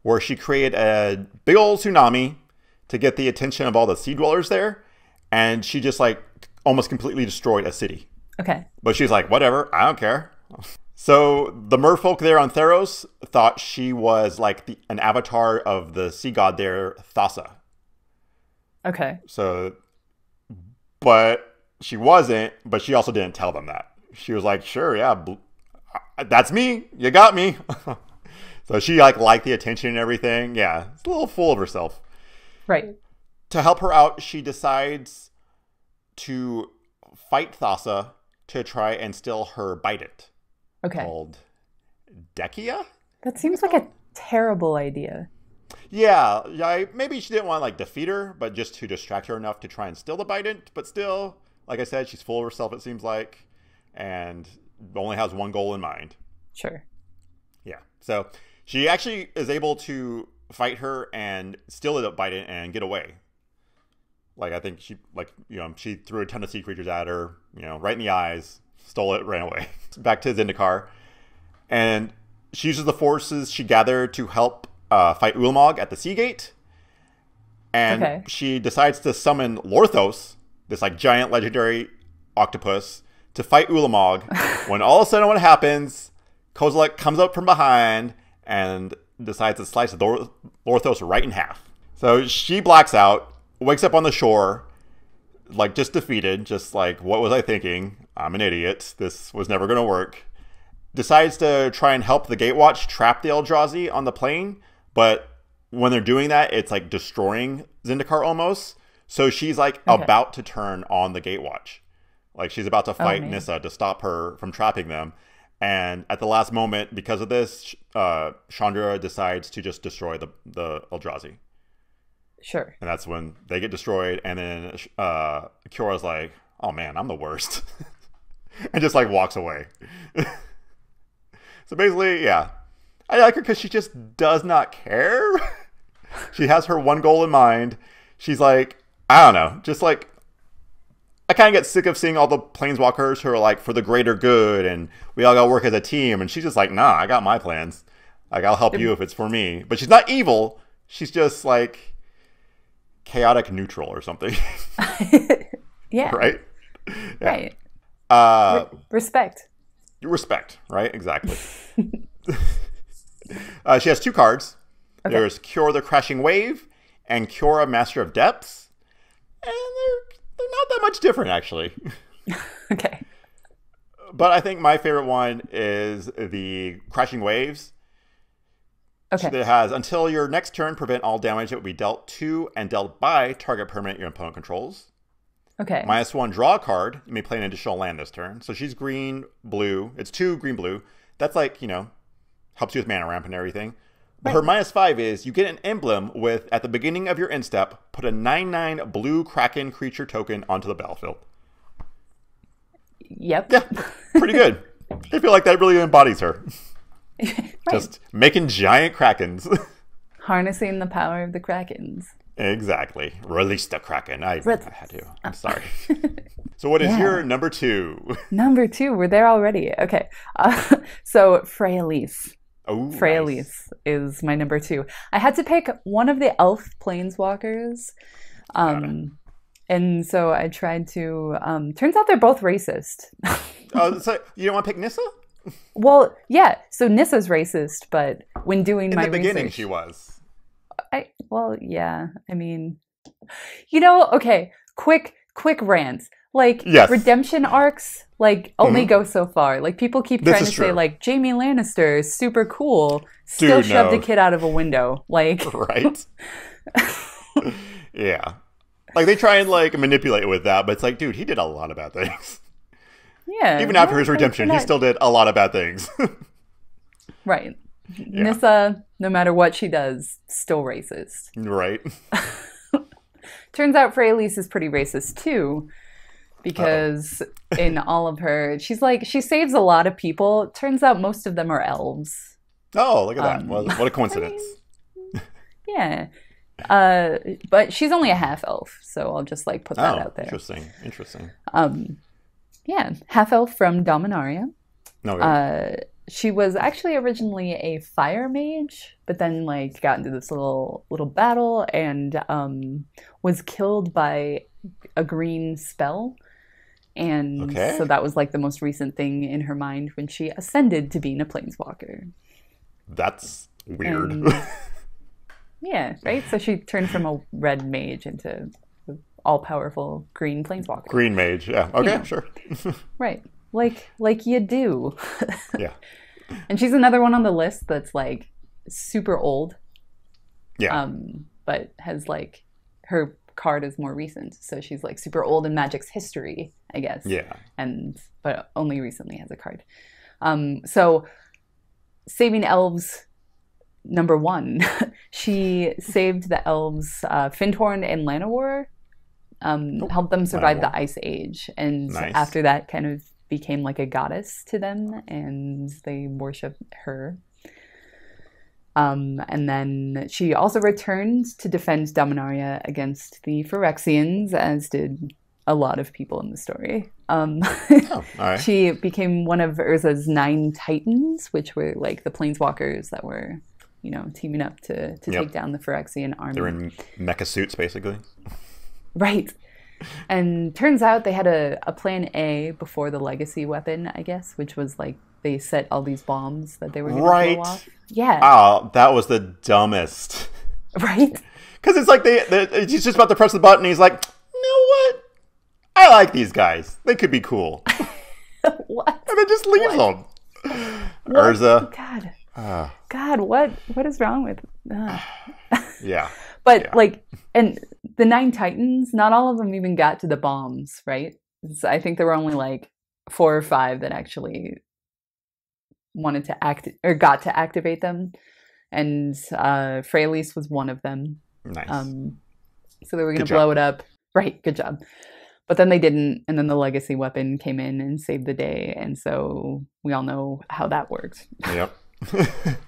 where she created a big old tsunami to get the attention of all the sea dwellers there. And she just like almost completely destroyed a city. Okay. But she's like, whatever, I don't care. So the merfolk there on Theros thought she was like an avatar of the sea god there, Thassa. Okay. So, but she wasn't, but she also didn't tell them that. She was like, sure, yeah, that's me. You got me. So she liked the attention and everything. Yeah, it's a little full of herself. Right. To help her out, she decides to fight Thassa to try and steal her Bident. Okay. Called Dekia? That seems like a terrible idea. Yeah, maybe she didn't want to like defeat her, but just to distract her enough to try and steal the Bident. But still, like I said, she's full of herself, it seems like, and only has one goal in mind. Sure. Yeah. So she actually is able to fight her and steal the Bident and get away. Like I think she she threw a ton of sea creatures at her, right in the eyes, stole it, ran away. Back to Zendikar. And she uses the forces she gathered to help fight Ulamog at the Sea Gate. And she decides to summon Lorthos, this like giant legendary octopus, to fight Ulamog. When all of a sudden what happens, Kozilek comes up from behind and decides to slice Lorthos right in half. So she blacks out, wakes up on the shore, like just defeated, just like, what was I thinking? I'm an idiot. This was never going to work. Decides to try and help the Gatewatch trap the Eldrazi on the plane, but when they're doing that, it's like destroying Zendikar almost. So she's like about to turn on the Gatewatch. Like she's about to fight Nissa to stop her from trapping them. And at the last moment, because of this, Chandra decides to just destroy the Eldrazi. Sure. And that's when they get destroyed. And then Kiora's like, oh man, I'm the worst. And just like walks away. So basically, yeah. I like her because she just does not care. She has her one goal in mind. She's like, I don't know. Just like, I kind of get sick of seeing all the Planeswalkers who are like for the greater good and we all got to work as a team. And she's just like, nah, I got my plans. Like, I'll help you if it's for me. But she's not evil. She's just like chaotic neutral or something. Yeah. Right? Yeah. Right. Respect. Respect, right? Exactly. She has 2 cards. Okay. There's Cure the Crashing Wave and Kiora Master of Depths. And they're not that much different, actually. Okay. But I think my favorite one is the Crashing Waves. Okay. So it has, until your next turn, prevent all damage that would be dealt to and dealt by target permanent your opponent controls. Okay. -1, draw a card. You may play an additional land this turn. So she's green, blue. It's 2 green, blue. That's like, helps you with mana ramp and everything. But her -5 is you get an emblem with, at the beginning of your end step, put a 9/9 blue Kraken creature token onto the battlefield. Yep. Yeah, pretty good. I feel like that really embodies her. Right. Just making giant Krakens. Harnessing the power of the Krakens. Exactly. Release the Kraken. I had to. I'm sorry. So what is your number 2? Number 2. We're there already. Okay. So Freyalise. Oh, Freyalise nice. is my number 2. I had to pick one of the elf planeswalkers. And so I tried to... turns out they're both racist. Oh, so you don't want to pick Nissa? Well, yeah. So Nissa's racist, but when doing my research... In the beginning, she was. Well, yeah. I mean... You know, okay. Quick rant. Like, redemption arcs, like, only go so far. Like, people keep trying to say, like, Jaime Lannister is super cool, still shoved a kid out of a window. Like... Right? Yeah. Like, they try and, like, manipulate with that, but it's like, dude, he did a lot of bad things. Yeah. Even after his redemption, he still did a lot of bad things. Right. Yeah. Nissa, no matter what she does, still racist. Right. Turns out Freyalise is pretty racist, too. Because in all of her, she saves a lot of people. Turns out most of them are elves. Oh, look at that. What a coincidence. Yeah. But she's only a half elf, so I'll just like put that out there. Interesting. Yeah, half elf from Dominaria. No. She was actually originally a fire mage, but then like got into this little battle and was killed by a green spell. And so that was like the most recent thing in her mind when she ascended to being a planeswalker. That's weird. Yeah, right? So she turned from a red mage into all-powerful green planeswalker. Green mage, yeah. Okay, sure. Right. Like you do. Yeah. And she's another one on the list that's like super old. Yeah. But has like her card is more recent. So she's like super old in Magic's history, I guess. Yeah. But only recently has a card. So saving elves, number 1. She saved the elves Findhorn and Llanowar, helped them survive the Ice Age. And after that kind of became like a goddess to them and they worship her. And then she also returned to defend Dominaria against the Phyrexians, as did a lot of people in the story. All right. She became one of Urza's 9 Titans, which were like the planeswalkers that were, teaming up to take down the Phyrexian army. They're in mecha suits, basically. Right. And turns out they had a plan A before the legacy weapon, I guess, which was like they set all these bombs that they were going to blow off. Yeah. Oh, that was the dumbest. Right? Because it's like he's just about to press the button and he's like, you know what? I like these guys. They could be cool. What? And then just leaves them. Urza. God, what is wrong with... Yeah. But like, and the 9 Titans, not all of them even got to the bombs, right? So I think there were only like 4 or 5 that actually wanted to got to activate them. And Freyalise was one of them. Nice. So they were going to blow it up. Right, good job. But then they didn't, and then the legacy weapon came in and saved the day, and so we all know how that worked. Yep.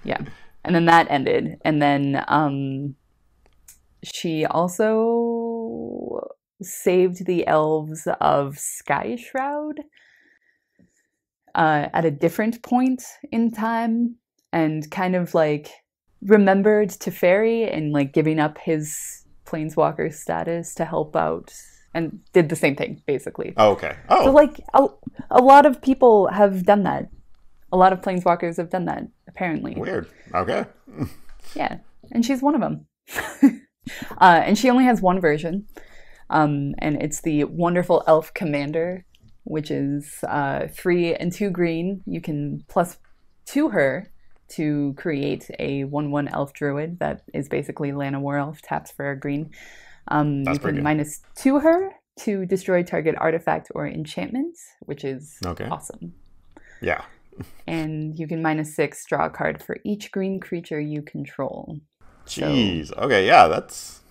Yeah. And then that ended. And then she also saved the elves of Sky Shroud at a different point in time, and kind of like remembered Teferi and like giving up his planeswalker status to help out, and did the same thing basically. Oh, okay. Oh, so like a lot of people have done that. A lot of planeswalkers have done that, apparently. Weird. Okay. Yeah, and she's one of them. And she only has one version, and it's the Wonderful Elf Commander, which is 3 and 2 green. You can +2 her to create a 1/1 elf druid that is basically Llanowar elf, taps for a green. You can -2 her to destroy target artifact or enchantment, which is awesome. Yeah. And you can -6 draw a card for each green creature you control. Jeez. So, okay, yeah, that's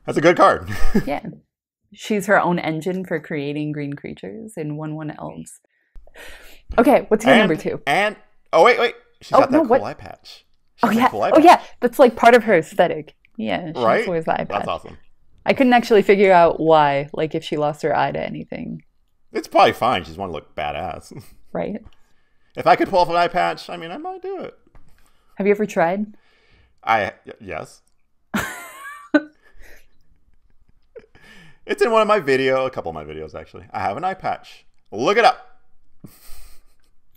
a good card. Yeah. She's her own engine for creating green creatures in 1/1 elves. Okay, what's your number 2? And wait. She's got that cool eye patch. She Oh has a yeah. cool eye Oh yeah. patch. That's like part of her aesthetic. Yeah, she just Right? wears the eye That's patch. awesome. I couldn't actually figure out why, like if she lost her eye to anything, It's probably fine. She just want to look badass. right? If I could pull off an eye patch, I mean, I might do it. Have you ever tried? Yes. It's in one of my a couple of my videos actually. I have an eye patch. Look it up.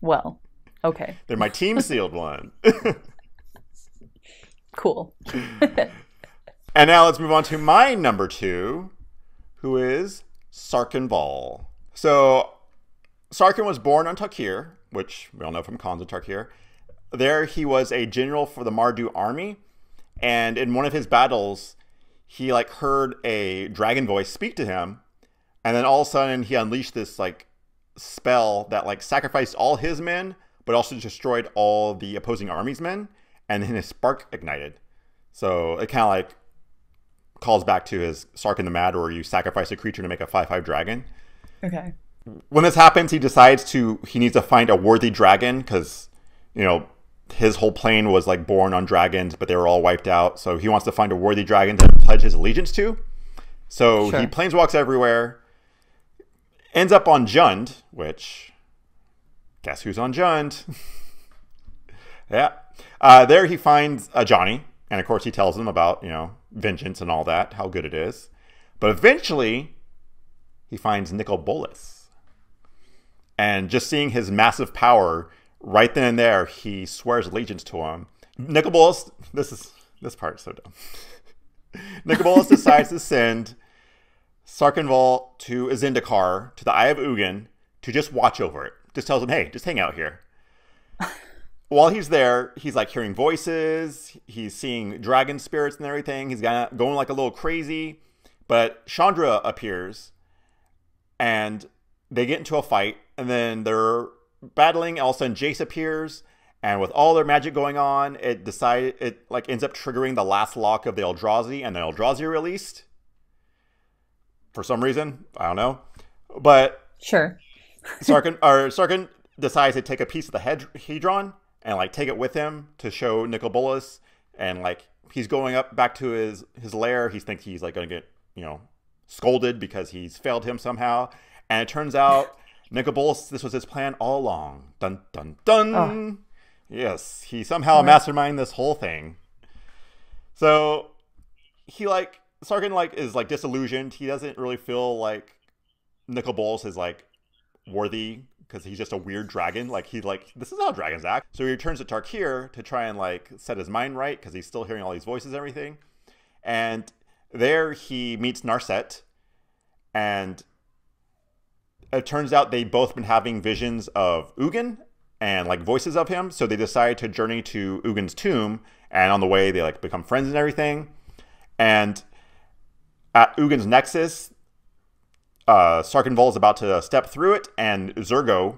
Well, okay, They're my team sealed one. cool. And now let's move on to my number 2, who is Sarkin Vol. So Sarkin was born on Tarkir, which we all know from Khans of Tarkir. There he was a general for the Mardu army, and in one of his battles, he like heard a dragon voice speak to him, and then all of a sudden he unleashed this like spell that like sacrificed all his men, but also destroyed all the opposing army's men, and then his spark ignited. So it kind of like calls back to his Sarkin the Mad, where you sacrifice a creature to make a 5/5 dragon. Okay. When this happens, he decides he needs to find a worthy dragon because, you know, his whole plane was like born on dragons, but they were all wiped out. So he wants to find a worthy dragon to pledge his allegiance to. So Sure. he planeswalks everywhere, ends up on Jund, which, guess who's on Jund? Yeah. There he finds Johnny, and of course he tells him about, you know, vengeance and all that, how good it is. But eventually, he finds Nicol Bolas. And just seeing his massive power right then and there, he swears allegiance to him. Nicol Bolas, this part is so dumb. Nicol Bolas decides to send Sarkin Vol to Zendikar, to the Eye of Ugin, to just watch over it. Just tells him, hey, just hang out here. While he's there, he's like hearing voices, he's seeing dragon spirits and everything. He's going like a little crazy. But Chandra appears, and they get into a fight, and then they're battling. All of a sudden, Jace appears, and with all their magic going on, it like ends up triggering the last lock of the Eldrazi, and the Eldrazi are released for some reason. I don't know, but Sure. Sarkin decides to take a piece of the Hedron and like take it with him to show Nicol Bolas, and like he's going up back to his lair. He thinks he's like going to get, you know, scolded because he's failed him somehow. And it turns out Nicol Bolas, this was his plan all along. Dun, dun, dun. Oh. Yes, he somehow masterminded this whole thing. So he like, Sarkin like is like disillusioned. He doesn't really feel like Nicol Bolas is like worthy because he's just a weird dragon. Like he's like, this is how dragons act. So he returns to Tarkir to try and like set his mind right because he's still hearing all these voices and everything. And there he meets Narset, and it turns out they've both been having visions of Ugin and like voices of him. So they decide to journey to Ugin's tomb, and on the way they like become friends and everything. And at Ugin's nexus, Sarkin Vol is about to step through it, and Zurgo,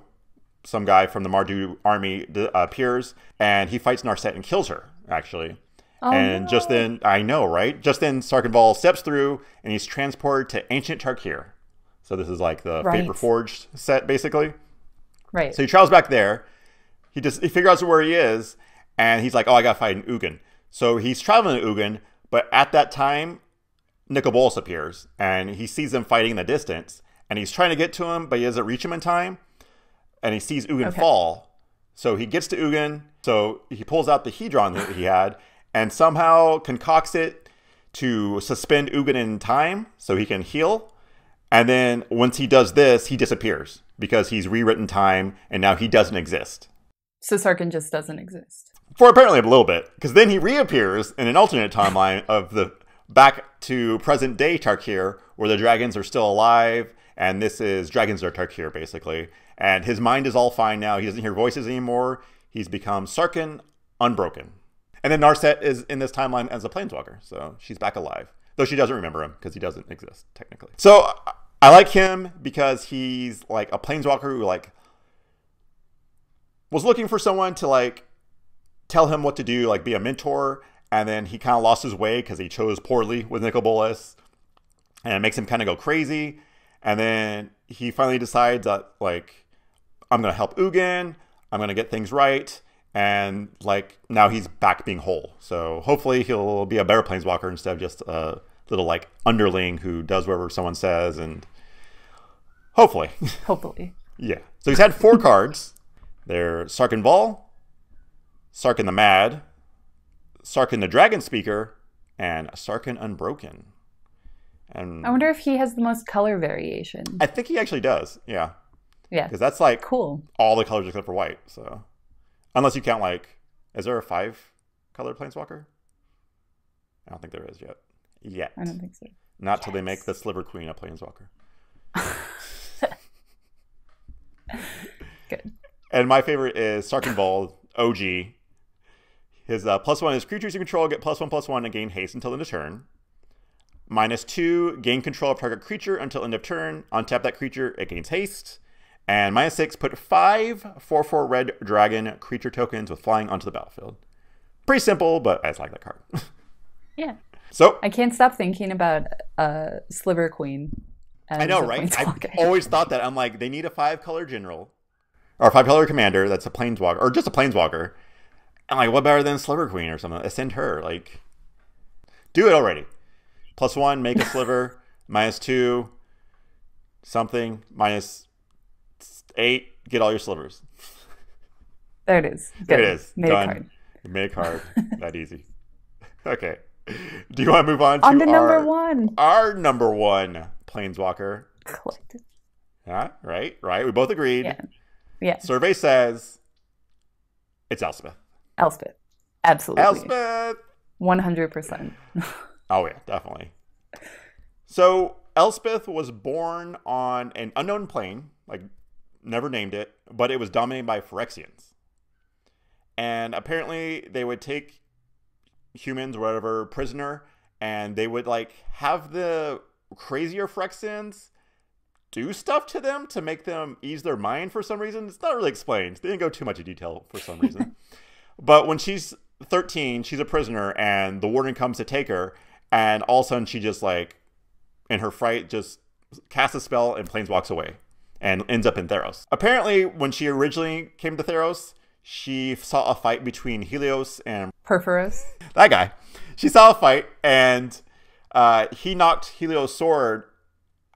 some guy from the Mardu army, appears, and he fights Narset and kills her, actually. Oh, and no. Just then, I know, right? Just then, Sarkin Vol steps through, and he's transported to ancient Tarkir. So this is like the Fate Reforged set, basically. Right. So he travels back there. He figures out where he is, and he's like, oh, I got to fight an Ugin. So he's traveling to Ugin, but at that time, Nicol Bolas appears, and he sees them fighting in the distance, and he's trying to get to him, but he doesn't reach him in time, and he sees Ugin fall. So he gets to Ugin, so he pulls out the Hedron that he had, and somehow concocts it to suspend Ugin in time so he can heal. And then once he does this, he disappears because he's rewritten time, and now he doesn't exist. So Sarkin just doesn't exist. For apparently a little bit, because then he reappears in an alternate timeline of the back to present day Tarkir, where the dragons are still alive, and this is Dragons of Tarkir, basically. And his mind is all fine now. He doesn't hear voices anymore. He's become Sarkin Unbroken. And then Narset is in this timeline as a Planeswalker, so she's back alive. Though she doesn't remember him, because he doesn't exist, technically. So I like him because he's like a Planeswalker who like was looking for someone to like tell him what to do, like be a mentor. And then he kind of lost his way because he chose poorly with Nicol Bolas, and it makes him kind of go crazy. And then he finally decides that, like, I'm going to help Ugin. I'm going to get things right. And like now he's back being whole. So hopefully he'll be a better planeswalker instead of just a little like underling who does whatever someone says. And hopefully. Yeah. So he's had 4 cards. They're Sarkhan Vol, Sarkhan the Mad, Sarkhan the Dragon Speaker, and Sarkhan Unbroken. And I wonder if he has the most color variation. I think he actually does. Yeah. Yeah. Because that's like cool. All the colors except for white. So unless you count like, is there a 5-color planeswalker? I don't think there is yet. I don't think so. Not till they make the Sliver Queen a planeswalker. Good. And my favorite is Sarkhan Vol, OG. His +1 is creatures you control get +1/+1 and gain haste until end of turn. -2, gain control of target creature until end of turn. Untap that creature, it gains haste. And -6, put 5 4/4 red dragon creature tokens with flying onto the battlefield. Pretty simple, but I just like that card. Yeah. So I can't stop thinking about Sliver Queen. I know, right? I've always thought that. I'm like, they need a 5-color general or a 5-color commander that's a planeswalker or just a planeswalker. I'm like, what better than Sliver Queen or something? Ascend her. Like, do it already. +1, make a sliver. -2, something. -8, get all your slivers. There it is. Good. There it is. Made Done. a card. You made a card. That easy. Okay. Do you want to move on to number 1? Our number 1 planeswalker. Collected. Yeah, right. We both agreed. Yeah. Survey says it's Elspeth. Absolutely. Elspeth. 100%. Oh, yeah, definitely. So Elspeth was born on an unknown plane, like never named it, but it was dominated by Phyrexians. And apparently they would take humans, or whatever, prisoner, and they would like have the crazier Phyrexians do stuff to them to make them ease their mind for some reason. It's not really explained. They didn't go too much in detail for some reason. But when she's 13, she's a prisoner, and the warden comes to take her, and all of a sudden she just like, in her fright, just casts a spell and planeswalks away and ends up in Theros. Apparently, when she originally came to Theros, she saw a fight between Helios and Perforos. That guy. She saw a fight, and he knocked Helios' sword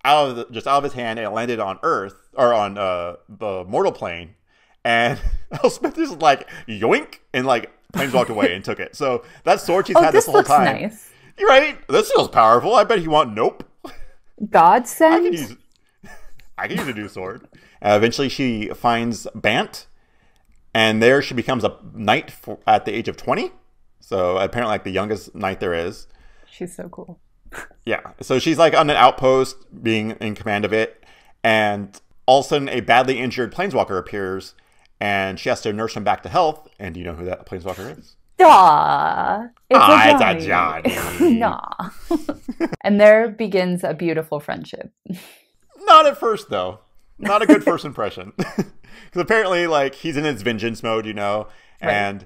out of his hand, and it landed on Earth, or on the mortal plane. And Elspeth just like yoink and like planeswalked away and took it. So that sword she's had this whole time. Nice. You're right. This feels powerful. I bet he want nope. Godsend. I can use a new sword. Eventually, she finds Bant, and there she becomes a knight at the age of 20. So apparently, like the youngest knight there is. She's so cool. Yeah. So she's like on an outpost, being in command of it, and all of a sudden, a badly injured planeswalker appears, and she has to nurse him back to health. And do you know who that planeswalker is? It's a Johnny. Nah. And there begins a beautiful friendship. Not at first, though. Not a good first impression. Because apparently, like, he's in his vengeance mode, you know, and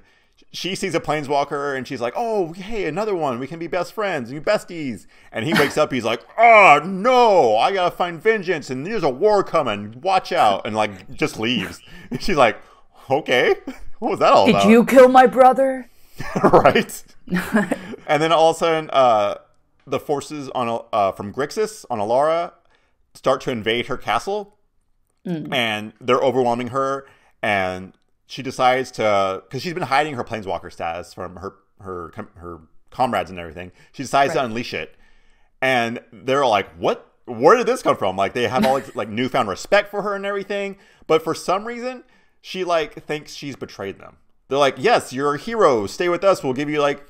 she sees a planeswalker, and she's like, oh, hey, another one. We can be best friends and besties. And he wakes up, he's like, oh, no, I gotta find vengeance, and there's a war coming. Watch out. And, like, just leaves. And she's like, okay, what was that all about? Did you kill my brother? Right. And then all of a sudden, the forces from Grixis on Alara start to invade her castle, and they're overwhelming her. And she decides to, because she's been hiding her planeswalker status from her comrades and everything. She decides to unleash it, and they're all like, "What? Where did this come from?" Like they have all like newfound respect for her and everything, but for some reason, she like thinks she's betrayed them. They're like, yes, you're a hero. Stay with us. We'll give you like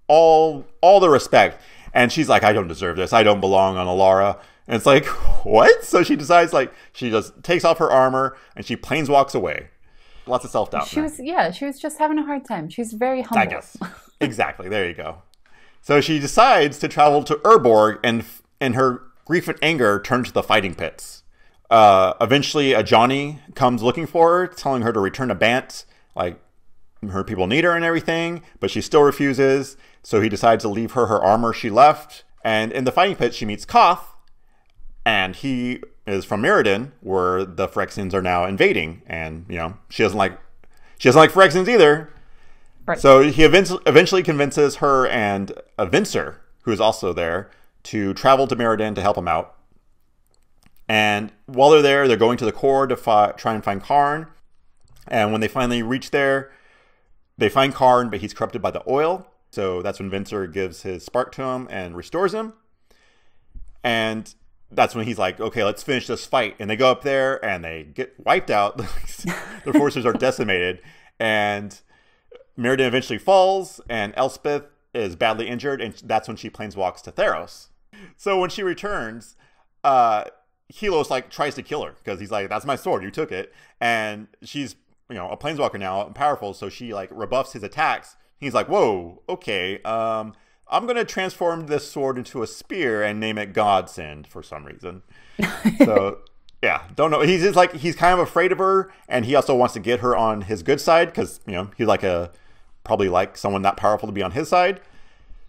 all the respect. And she's like, I don't deserve this. I don't belong on Alara. And it's like, what? So she decides like she just takes off her armor and she planeswalks away. Lots of self-doubt. She was just having a hard time. She's very humble. I guess. Exactly. There you go. So she decides to travel to Urborg, and in her grief and anger turns to the fighting pits. Eventually a Johnny comes looking for her, telling her to return to Bant. Like, her people need her and everything, but she still refuses. So he decides to leave her armor she left. And in the fighting pit, she meets Koth, and he is from Mirrodin, where the Phyrexians are now invading. And, you know, she doesn't like She doesn't like Phyrexians either. Right. So he eventually convinces her and a Vincer, who is also there, to travel to Mirrodin to help him out. And while they're there, they're going to the core to try and find Karn. And when they finally reach there, they find Karn, but he's corrupted by the oil. So that's when Vincer gives his spark to him and restores him. And that's when he's like, okay, let's finish this fight. And they go up there and they get wiped out. Their forces are decimated. And Mirrodin eventually falls, and Elspeth is badly injured, and that's when she planeswalks to Theros. So when she returns, Helios like tries to kill her because he's like, that's my sword, you took it. And she's, you know, a planeswalker now and powerful, so she like rebuffs his attacks. He's like, whoa, okay, I'm going to transform this sword into a spear and name it Godsend for some reason. So, yeah, don't know. He's just like, he's kind of afraid of her, and he also wants to get her on his good side because, you know, he's like probably like someone that powerful to be on his side.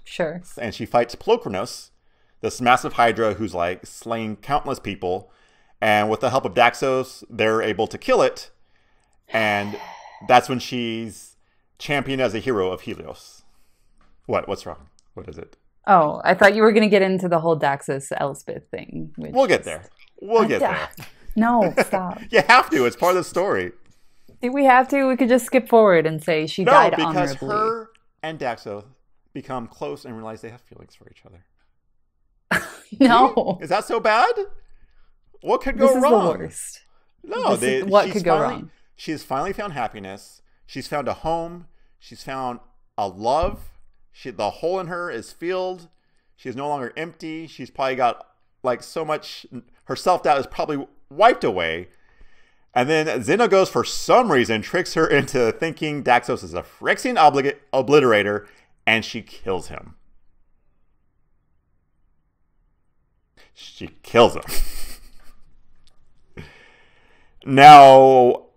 Sure. And she fights Plokronos, this massive Hydra who's like slaying countless people. And with the help of Daxos, they're able to kill it. And that's when she's championed as a hero of Helios. What's wrong? What is it? Oh, I thought you were going to get into the whole Daxos Elspeth thing. We'll get there. We'll get there. No, stop. You have to. It's part of the story. Do we have to? We could just skip forward and say she died honorably. No, because her and Daxos become close and realize they have feelings for each other. No. Is that so bad? What could go wrong? This is the worst. No, what could go wrong? She's finally found happiness. She's found a home. She's found a love. The hole in her is filled. She's no longer empty. She's probably got like so much. Her self-doubt is probably wiped away. And then Xenagos, for some reason, tricks her into thinking Daxos is a Phyrexian obliterator, and she kills him. She kills him. Now,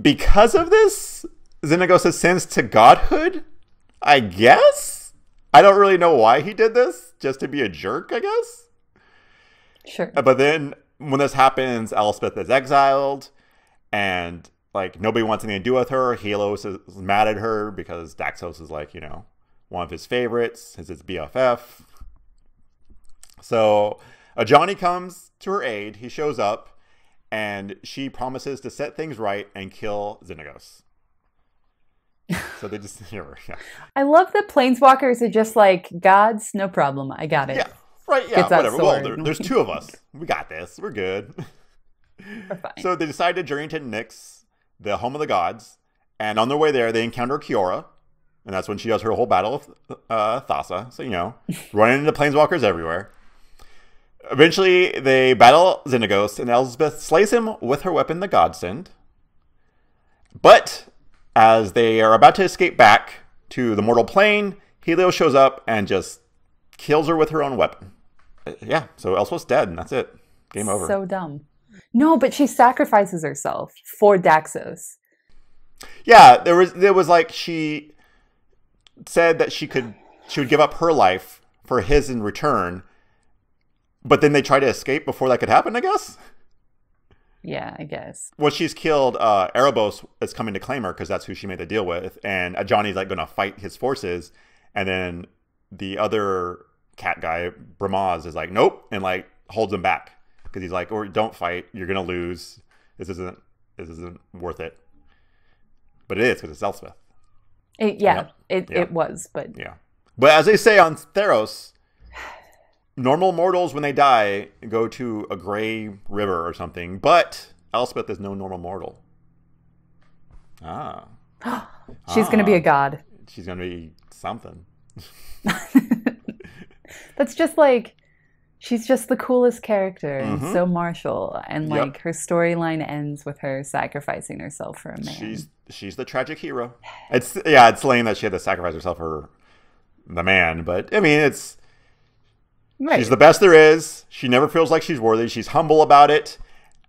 because of this, Xenagos ascends to godhood, I guess? I don't really know why he did this, just to be a jerk, I guess? Sure. But then, when this happens, Elspeth is exiled, and like nobody wants anything to do with her. Helios is mad at her because Daxos is like, you know, one of his favorites, is his BFF. So Ajani comes to her aid. He shows up, and she promises to set things right and kill Xenagos. So they just yeah. I love that Planeswalkers are just like, gods, no problem, I got it. Yeah, right, yeah, whatever. Well, there's two of us. We got this. We're good. We're fine. So they decide to journey to Nyx, the home of the gods, and on their way there, they encounter Kiora, and that's when she does her whole battle with Thassa. So, you know, running into Planeswalkers everywhere. Eventually, they battle Xenagos, and Elspeth slays him with her weapon, the Godsend. But as they are about to escape back to the mortal plane, Helios shows up and just kills her with her own weapon. Yeah, so Elspeth's dead, and that's it. Game over. So dumb. No, but she sacrifices herself for Daxos. Yeah, there was like, she said that she would give up her life for his in return, but then they try to escape before that could happen, I guess? Yeah, I guess. When she's killed, Erebos is coming to claim her because that's who she made the deal with, and Ajani's like going to fight his forces, and then the other cat guy, Bramaz, is like, nope, and like holds him back because he's like, or don't fight, you're gonna lose. This isn't worth it. But it is because it's Elspeth. It was, but yeah. But as they say on Theros, normal mortals, when they die, go to a gray river or something. But Elspeth is no normal mortal. She's going to be a god. She's going to be something. That's just like, she's just the coolest character and so martial. And like her storyline ends with her sacrificing herself for a man. She's the tragic hero. It's lame that she had to sacrifice herself for the man. But I mean, it's... Right. She's the best there is. She never feels like she's worthy. She's humble about it.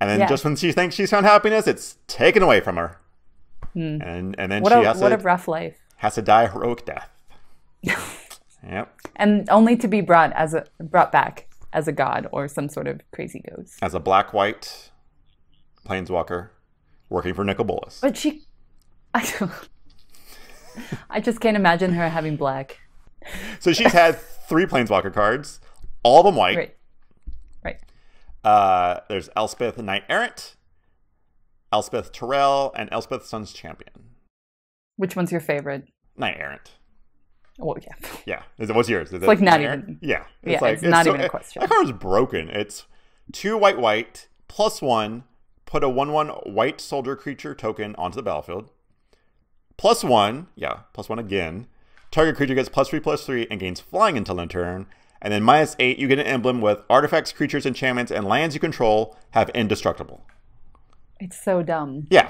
And then just when she thinks she's found happiness, it's taken away from her. And then what a rough life. Has to die a heroic death. Yep. And only to be brought back as a god or some sort of crazy ghost. As a black-white planeswalker working for Nicol Bolas. But she I don't, I just can't imagine her having black. So she's had 3 Planeswalker cards, all of them white. Right. Right. There's Elspeth Knight Errant, Elspeth Terrell, and Elspeth Sun's Champion. Which one's your favorite? Knight Errant. Well, yeah. Yeah. What's yours? It's like not even. Yeah. It's not even a question. That card's broken. It's 2 white, +1, put a 1/1 white soldier creature token onto the battlefield. +1, +1 again. Target creature gets +3/+3 and gains flying until end turn. And then -8, you get an emblem with artifacts, creatures, enchantments, and lands you control have indestructible. It's so dumb. Yeah.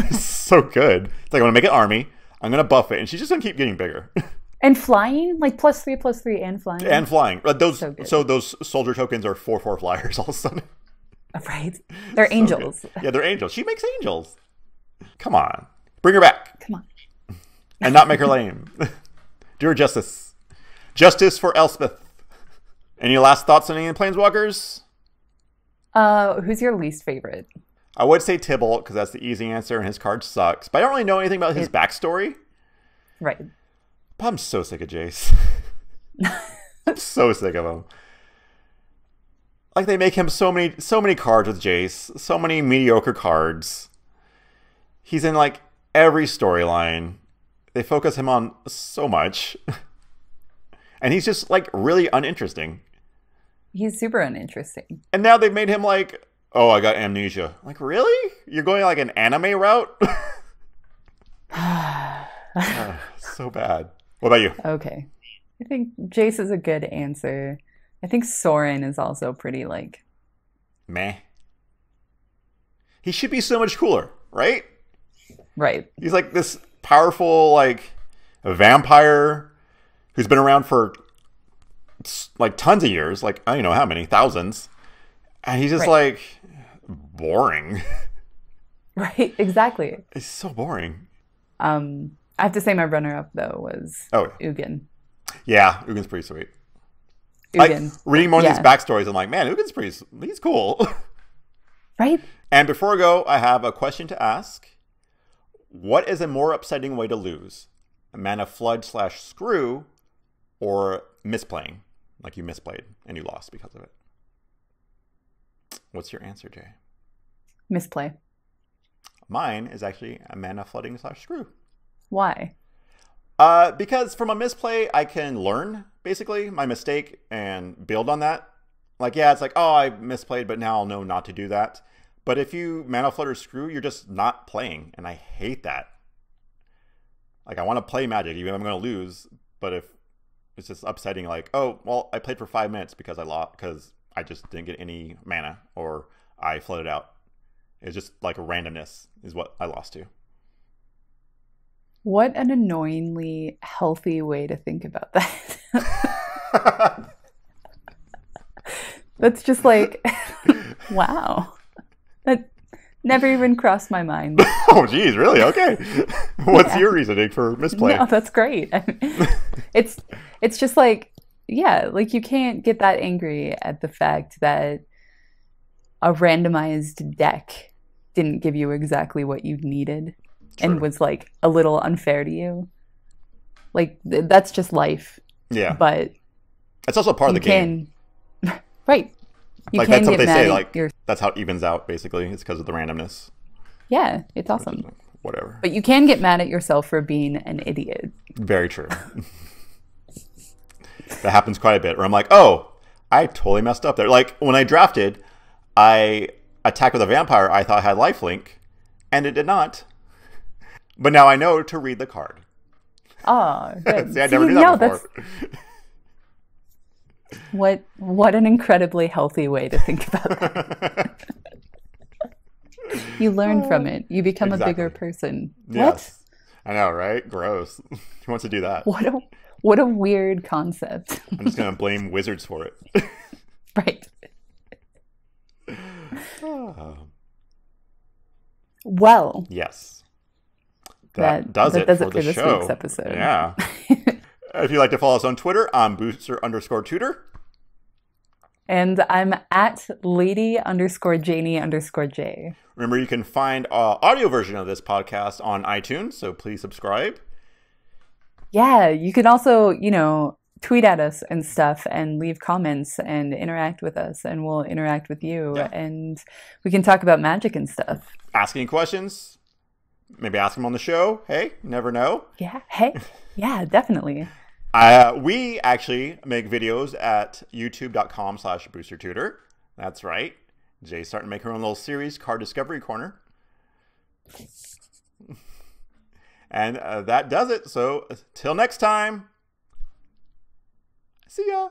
It's so good. It's like, I want to make an army. I'm going to buff it. And she's just going to keep getting bigger. And flying? Like +3/+3 and flying? And flying. So those soldier tokens are 4/4 flyers all of a sudden. Right. They're angels. Good. Yeah, they're angels. She makes angels. Come on. Bring her back. Come on. And not make her lame. Do her justice. Justice for Elspeth. Any last thoughts on any Planeswalkers? Who's your least favorite? I would say Tybalt, because that's the easy answer, and his card sucks. But I don't really know anything about his backstory. Right. But I'm so sick of Jace. I'm so sick of him. Like, they make him so many cards with Jace. So many mediocre cards. He's in, like, every storyline. They focus him on so much. And he's just, like, really uninteresting. He's super uninteresting. And now they've made him, like, oh, I got amnesia. Like, really? You're going, like, an anime route? So bad. What about you? Okay. I think Jace is a good answer. I think Sorin is also pretty, like... meh. He should be so much cooler, right? Right. He's like this powerful, like, a vampire who's been around for, like, tons of years. Like, I don't know how many, thousands. And he's just, like, boring. Right, exactly. It's so boring. I have to say my runner-up, though, was Ugin. Yeah, Ugin's pretty sweet. Ugin. Like, reading more of these backstories, I'm like, man, Ugin's he's cool. Right? And before I go, I have a question to ask. What is a more upsetting way to lose? A mana flood / screw, or misplaying? Like, you misplayed and you lost because of it. What's your answer, Jay? Misplay. Mine is actually a mana flooding / screw. Why? Because from a misplay, I can learn, basically, my mistake and build on that. Like, yeah, it's like, oh, I misplayed, but now I'll know not to do that. But if you mana flood or screw, you're just not playing, and I hate that. Like, I want to play Magic, even if I'm going to lose, but if it's just upsetting, like, oh, well, I played for 5 minutes because I lost, because I just didn't get any mana, or I flooded out. It's just like a randomness is what I lost to. What an annoyingly healthy way to think about that. That's just like, wow. That never even crossed my mind. Oh, geez, really? Okay. What's your reasoning for misplay? No, that's great. I mean, it's just like, yeah, like you can't get that angry at the fact that a randomized deck didn't give you exactly what you needed. True. And was like a little unfair to you. Like that's just life. Yeah. But it's also part of the game. Right. You like, that's what they say, like, that's how it evens out, basically. It's because of the randomness. Yeah, it's awesome. Like, whatever. But you can get mad at yourself for being an idiot. Very true. That happens quite a bit, where I'm like, oh, I totally messed up there. Like, when I drafted, I attacked with a vampire I thought had lifelink, and it did not. But now I know to read the card. Oh, good. See, I never knew that before. What an incredibly healthy way to think about that. You learn from it. You become a bigger person. Yes. What? I know, right? Gross. Who wants to do that? What a weird concept. I'm just going to blame wizards for it. Right. Well. Yes. That does it for this week's episode. Yeah. If you'd like to follow us on Twitter, I'm Booster_Tutor. And I'm at lady_Janie_J. Remember, you can find audio version of this podcast on iTunes, so please subscribe. Yeah, you can also, tweet at us and stuff and leave comments and interact with us, and we'll interact with you. Yeah. And we can talk about Magic and stuff. Asking questions, maybe ask them on the show. Hey, you never know. Yeah, hey, yeah, definitely. We actually make videos at youtube.com/boostertutor. That's right. Jay's starting to make her own little series, Card Discovery Corner. And that does it. So till next time. See ya.